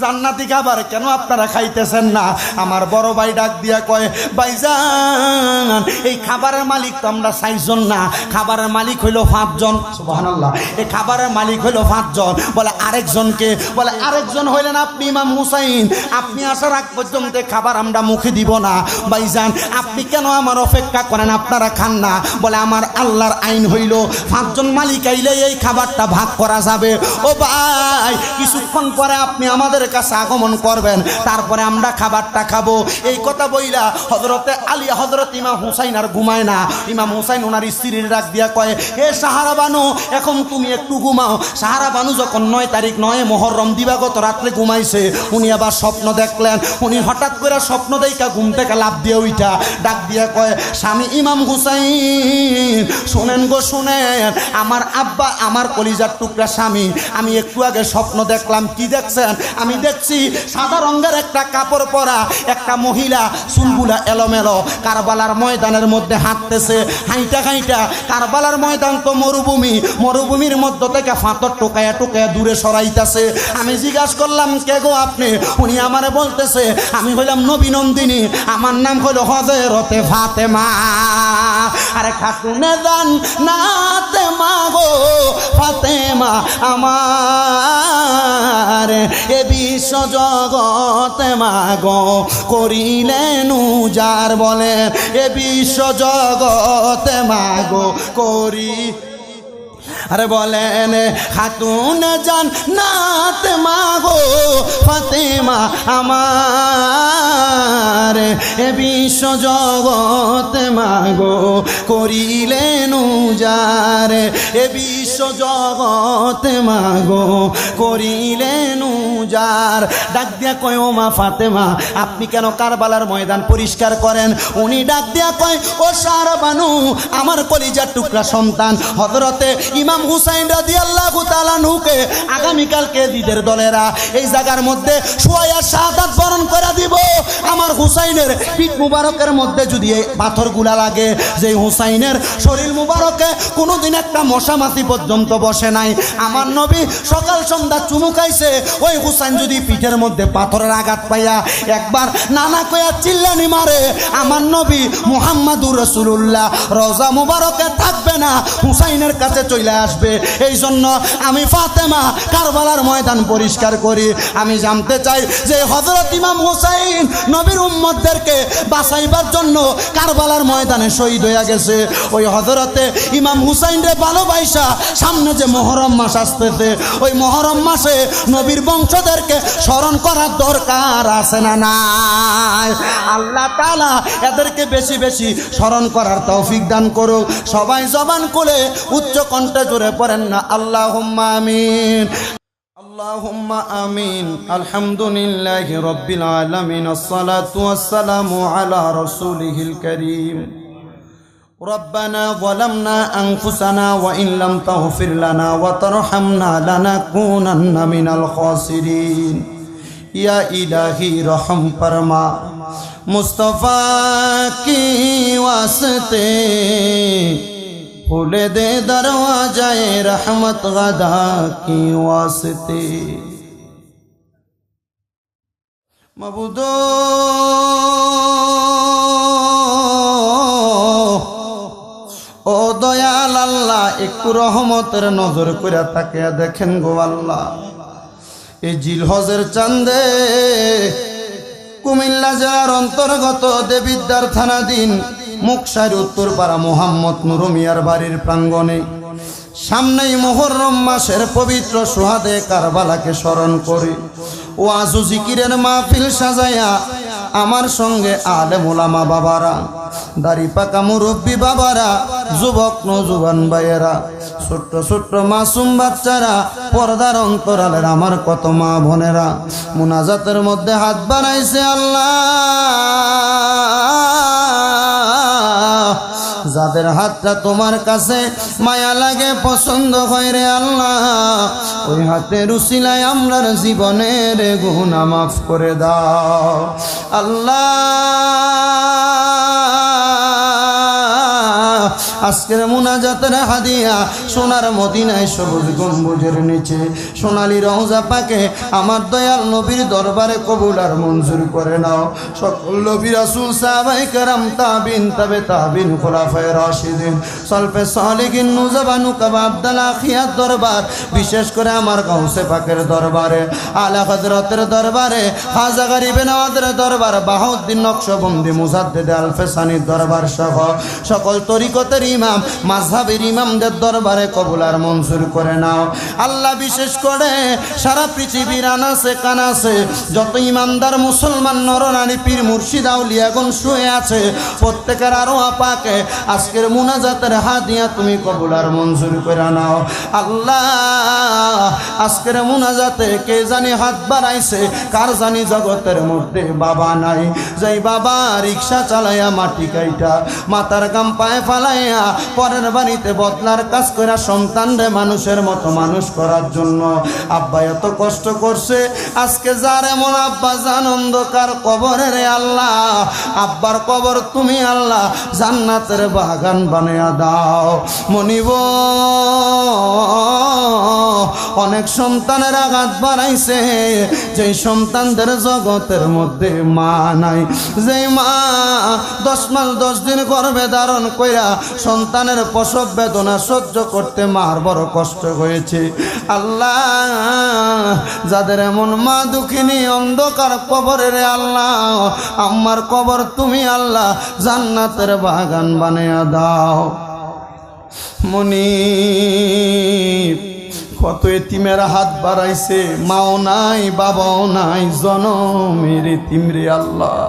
জান্নাতি খাবার কেন আপনারা খাইতেছেন না? আমার বড় ভাই ডাক দিয়া কয়, ভাইজান এই খাবারের মালিক তো আমরা 4 জন না, খাবারের মালিক হইল 5 জন। সুবহানাল্লাহ, এই খাবারের মালিক হইল 5 জন। বলে আরেকজনকে? বলে আরেকজন হইলেন আপনি ইমাম হুসাইন, আপনি আসার আগ পর্যন্ত খাবার আমরা মুখে দিব না। ভাইজান আপনি কেন আমার অপেক্ষা করেন, আপনারা খান না? বলে আমার আল্লাহর আইন হইল 5 জন মালিক আইলে এই খাবারটা ভাগ করা যাবে। ও ভাই, কিছুক্ষণ পরে আপনি আমাদের কাছে আগমন করবেন, তারপরে আমরা খাবারটা খাবো। এই কথা বইলা হযরতে আলী, হযরত ইমাম হুসাইন আর ঘুমায় না। ইমাম হুসাইন ওনার স্ত্রীর ডাক দিয়া কয়, হে সাহারা বানু, এখন তুমি একটু ঘুমাও। সাহারা বানু যখন 9 তারিখ 9 মুহররম দিবাগত রাত্রে ঘুমাইছে, উনি আবার স্বপ্ন দেখলেন। উনি হঠাৎ করে স্বপ্ন দেখা ঘুম থেকে লাফ দিয়ে উঠা ডাক দিয়া কয়, স্বামী ইমাম হুসাইন, শুনেন গো শুনেন, আমার আব্বা, আমার কলিজার টুকরা স্বামী, আমি একটু আগে স্বপ্ন দেখলাম। কি দেখছেন? আমি দেখছি সাদা রঙের একটা কাপড় পরা একটা মহিলা, চুলগুলা এলোমেলো, কারবালার ময়দানের মধ্যে হাঁটতেছে। হাইটা হাইটা, কারবালার ময়দান তো মরুভূমি, মরুভূমির মধ্য থেকে ফাঁতর টোকায়া টোকায়া দূরে সরাইতেছে। আমি জিজ্ঞাসা করলাম, কে গো আপনি? উনি আমারে বলতেছে, আমি হইলাম নবী নন্দিনী, আমার নাম হলো হযরতে ফাতেমা। আরে খাতুনে জান নাতে মা গো ফাতেমা আমার, এ বিশ্ব জগতে মাগো করিলেন উজাড়। বলে এ বিশ্ব জগতে মাগো করি, আরে বলেন খাতুন জান নাত মাগো ফাতেমা আমার, এ বিশ্ব জগতে মাগো করিলেন উজাড়, এ বিশ্ব জগতে মাগো করিলেন উজাড়। ডাক দিয়া কয়, ও মা ফাতেমা, আপনি কেন কারবালার ময়দান পরিষ্কার করেন? উনি ডাক দিয়া কয়, ও সাহারা বানু, আমার কলিজার টুকরা সন্তান হযরতে ইমাম হুসাইন রাদিয়াল্লাহু তাআলা আনহুকে আগামীকালকে ঈদের দলেরা এই জায়গার মধ্যে শুয়ায়া শাহাদাত বরণ করে দিব। আমার হুসাইনের পিঠ মুবারকের মধ্যে যদি এই পাথরগুলা লাগে, যে হুসাইনের শরীর মুবারকে কোনোদিন একটা মশা মাছি পর্যন্ত বসে নাই, আমার নবী সকাল সন্ধ্যা চুমু খাইছে, ওই হুসাইন যদি পিঠের মধ্যে পাথরের আঘাত পাইয়া একবার নানা কয়া চিল্লানি মারে, আমার নবী মুহাম্মাদুর রাসূলুল্লাহ রওজা মুবারকে থাকবে না, হুসাইনের কাছে চলে আসবে। এই জন্য আমি ফাতেমা কারবালার ময়দান পরিষ্কার করি। আমি জানতে চাই যে হযরত ইমাম হুসাইন নবীর উম্মতদেরকে বাঁচাইবার জন্য কারবালার ময়দানে শহীদ হয়ে গেছে। ওই হযরতে ইমাম হুসাইনরে ভালোবাসা সামনে যে মুহররম মাস আসতেছে, ওই মুহররম মাসে নবীর বংশদেরকে স্মরণ করার দরকার আছে না নাই? আল্লাহ তাআলা এদেরকে বেশি বেশি স্মরণ করার তৌফিক দান করুক। সবাই জবান খুলে উচ্চ কণ্ঠে জোরে পড়েন না আল্লাহুম্মা আমিন। اللهم آمين. الحمد لله رب العالمين. الصلاة والسلام على رسوله الكريم. ربنا ظلمنا أنفسنا وإن لم تغفر لنا وترحمنا لنكونن من الخاسرين. या इलाही रहम फरमा मुस्तफ़ा की वास्ते खोले दे दरवाज़ाए रहमत गदा की वास्ते मबूदो ओ दयाल अल्लाह एक रहमतेर नजर करे ताकिया देखें गो अल्लाह এই জিলহজের চাঁদে কুমিল্লা জেলার অন্তর্গত দেবিদ্বার থানাধীন মুকসার উত্তরপাড়া মোহাম্মদ নুরু মিয়ার বাড়ির প্রাঙ্গণে সামনেই মুহররম মাসের পবিত্র সুহাদে কারবালাকে স্মরণ করে ওয়াজ ও জিকিরের মাহফিল সাজায়া আমার সঙ্গে আলেম ওলামা বাবারা, দাড়ি পাকা মুরব্বী বাবারা, যুবক নওজোয়ান ভাইয়েরা, ছোট্ট ছোট্ট মাসুম বাচ্চারা, পর্দার অন্তরালের আমার কত মা বোনেরা মুনাজাতের মধ্যে হাত বাড়াইছে। আল্লাহ যাদের হাতটা তোমার কাছে মায়া লাগে, পছন্দ হয় রে আল্লাহ, ওই হাতের উসিলায় আমরার জীবনের গুনাহ মাফ করে দাও আল্লাহ। আজকের মুনাজাতের হাদিয়া সোনার মদিনায় সবুজ গম্বুজের নিচে সোনালী রওজা পাকে আমার দয়াল নবীর দরবারে কবুল আর মঞ্জুর করে নাও। সকল নবী রাসূল সাহাবায়ে কেরাম তাবিন তবে তাবিন খুলাফায়ে রাশিদিন সলফে সালেহিন নুজবানু কাবা আব্দুল্লাহ খিয়ার দরবার, বিশেষ করে আমার গাউসে পাকের দরবারে, আলা হযরতের দরবারে, খাজা গরিবে নওয়াজের দরবার, বাহাউদ্দিন নকশবন্দি মুজাদ্দিদ আল-ফেসানির দরবার সহ সকল তরিকতের ইমাম মাযহাবের ইমামদের দরবারে কবুল আর মঞ্জুর করে নাও আল্লাহ। বিশেষ করে সারা পৃথিবীর আনাসে কানাসে যত ইমানদার মুসলমান নরনারী পীর মুর্শিদ আউলিয়াগণ শুয়ে আছে, প্রত্যেকের আরো পাকে আজকের মুনাজাতের হাদিয়া তুমি কবুল আর মঞ্জুর করে নাও আল্লাহ। আজকের মুনাজাতে কে জানি হাত বাড়াইছে, কার জানি জগতের মধ্যে বাবা নাই, যেই বাবা রিক্সা চালাইয়া মাটি কাইটা মাথার গাম পায়ে ফালাইয়া পরের বাড়িতে বদলার কাজ করে সন্তানরে মানুষের মতো মানুষ করার জন্য আব্বা এত কষ্ট করছে, আজকে যার এমন আব্বা জান অন্ধকার কবরে রে আল্লাহ, আব্বার কবর তুমি আল্লাহ জান্নাতের বাগান বানিয়ে দাও। মনিব অনেক সন্তানের আঘাত বাড়াইছে, যেই সন্তানদের জগতের মধ্যে মা নাই, যেই মা 10 মাস 10 দিন গর্ভে ধারণ কইরা সন্তানের প্রসব বেদনা সহ্য করতে মার বড় কষ্ট হয়েছে আল্লাহ। যাদের এমন মা দুঃখিনী অন্ধকার কবরে রে আল্লাহ, আমার কবর তুমি আল্লাহ জান্নাতের বাগান বানিয়ে দাও। মুনিব কত এতিমেরা হাত বাড়াইছে, মাও নাই বাবাও নাই, জনমের এতিম রে আল্লাহ।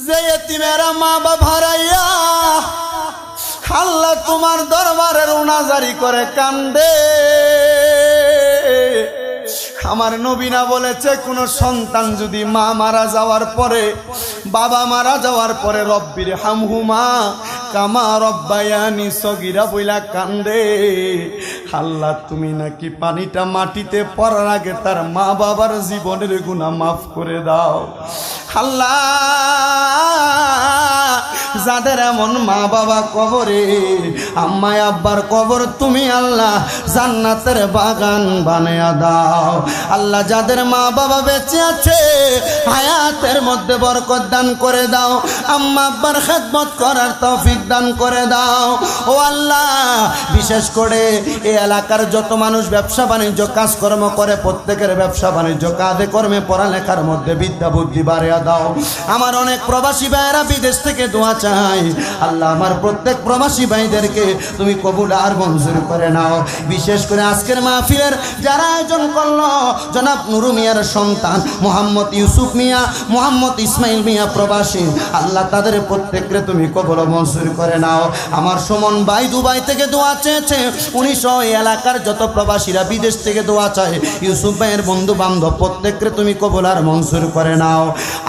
যে এতিমেরা মা বাবা হারাইয়া আল্লাহ তোমার দরবারে রুনাজারি করে কান্দে, আমার নবী না বলেছে কোন সন্তান যদি মা মারা যাওয়ার পরে, বাবা মারা যাওয়ার পরে রব্বির হামহুমা কামা রব্বায়ানি সগীরা বইলা কান্দে, আল্লাহ তুমি নাকি পানিটা মাটিতে পড়ার আগে তার মা বাবার জীবনের গুনাহ মাফ করে দাও আল্লাহ। যাদের এমন মা বাবা কবরে, আম্মায় আব্বার কবর তুমি আল্লাহ জান্নাতের বাগান বানিয়ে দাও আল্লাহ। যাদের মা বাবা বেঁচে আছে হায়াতের মধ্যে বরকত দান করে দাও, আম্মা আব্বার খেদমত করার তৌফিক দান করে দাও ও আল্লাহ। বিশেষ করে এই এলাকার যত মানুষ ব্যবসা বাণিজ্য কাজকর্ম করে, প্রত্যেকের ব্যবসা বাণিজ্য কাজে কর্মে পড়ালেখার মধ্যে বিদ্যা বুদ্ধি বাড়িয়ে দাও। আমার অনেক প্রবাসী ভাইয়েরা বিদেশ থেকে দোয়া চাই। আল্লাহ আমার প্রত্যেক প্রবাসী ভাইদেরকে তুমি কবুল আর মঞ্জুর করে নাও। বিশেষ করে আজকের মাহফিলের যারা আয়োজন করলো, জনাব নুরু মিয়ার সন্তান মোহাম্মদ ইউসুফ মিয়া, মোহাম্মদ ইসমাইল মিয়া প্রবাসী, আল্লাহ তাদের প্রত্যেককে তুমি কবুল মঞ্জুর করে নাও। আমার সুমন ভাই দুবাই থেকে দোয়া চেয়েছে, 1900 এলাকার যত প্রবাসীরা বিদেশ থেকে দোয়া চায়, ইউসুফ ভাইয়ের বন্ধু বান্ধব প্রত্যেককে তুমি কবুল আর মঞ্জুর করে নাও।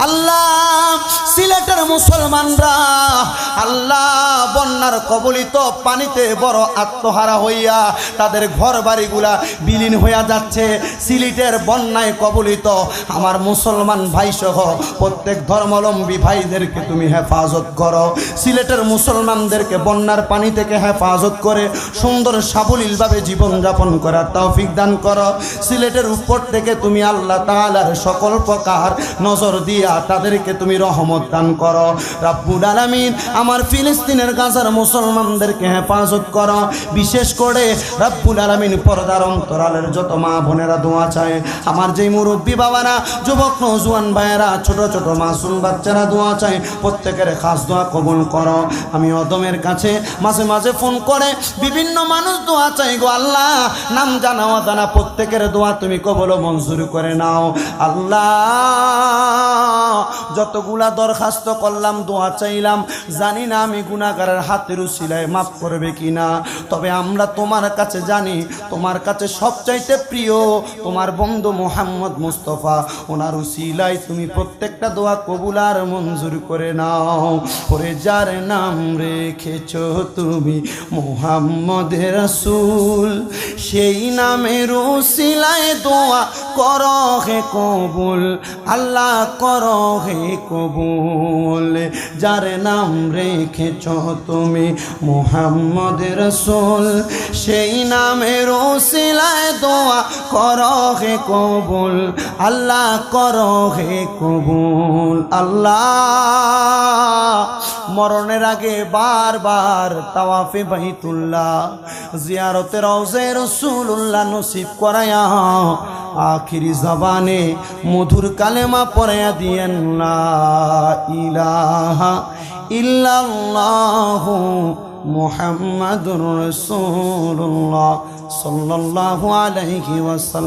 আল্লাহ সিলেটের মুসলমানরা আল্লাহ বন্যার কবলিত পানিতে বড় আত্মহারা হইয়া তাদের ঘর বাড়িগুলা বিলীন হইয়া যাচ্ছে। সিলেটের বন্যায় কবলিত আমার মুসলমান ভাই সহ প্রত্যেক ধর্মাবলম্বী ভাইদেরকে তুমি হেফাজত করো। সিলেটের মুসলমানদেরকে বন্যার পানি থেকে হেফাজত করে সুন্দর সাবলীলভাবে জীবনযাপন করার তৌফিক দান করো। সিলেটের উপর থেকে তুমি আল্লাহ তাআলার সকল প্রকার নজর দিয়া তাদেরকে তুমি রহমত দান করো। রব্বুল আলামিন আমার ফিলিস্তিনের গাজার মুসলমানদেরকে হেফাজত করো। বিশেষ করে রব্বুল আলামিন পর্দার অন্তরালের যত মা বোনেরা দোয়া চায়, আমার যেই মুরব্বী বাবারা, যুবক নওজোয়ান ভাইয়েরা, ছোট ছোট মাসুম বাচ্চারা দোয়া চায়, প্রত্যেকের খাস দোয়া কবুল করো। আমি অদমের কাছে মাঝে মাঝে ফোন করে বিভিন্ন মানুষ দোয়া চাই গো আল্লাহ, নাম জানা অজানা প্রত্যেকের দোয়া তুমি কবুল মঞ্জুর করে নাও। আল্লাহ যতগুলা দরখাস্ত করলাম, দোয়া চাইলাম, জানি না আমি গুনাহগারের হাতের উসিলায় মাফ করবে কিনা, তবে আমরা তোমার কাছে জানি তোমার কাছে সবচাইতে প্রিয় তোমার বন্ধু মুহাম্মদ মুস্তাফা, ওনার উসিলায় তুমি প্রত্যেকটা দোয়া কবুল আর মঞ্জুর করে নাও। ওরে যার নাম রেখেছো তুমি মুহাম্মদ রাসূল, সেই নামের উসিলায় দোয়া করো হে কবুল, আল্লাহ করো হে কবুল। যার নাম রেখেছো তুমি মুহাম্মদ রাসূল, সেই নামের উসিলায় দোয়া করো হে কবুল, আল্লাহ করো হে কবুল। আল্লাহ মরণের আগে বারবার তাওয়াফে বাইতুল্লাহ, জিয়ারতে রওজে রাসূলুল্লাহ নসিব করায়া আখিরি জবানে মধুর কালেমা পড়ায়া দিয়েন লা ইলাহা ইল্লাল্লাহু মুহাম্মাদুর রাসূলুল্লাহ সাল্লাল্লাহু আলাইহি ওয়াসাল্লাম।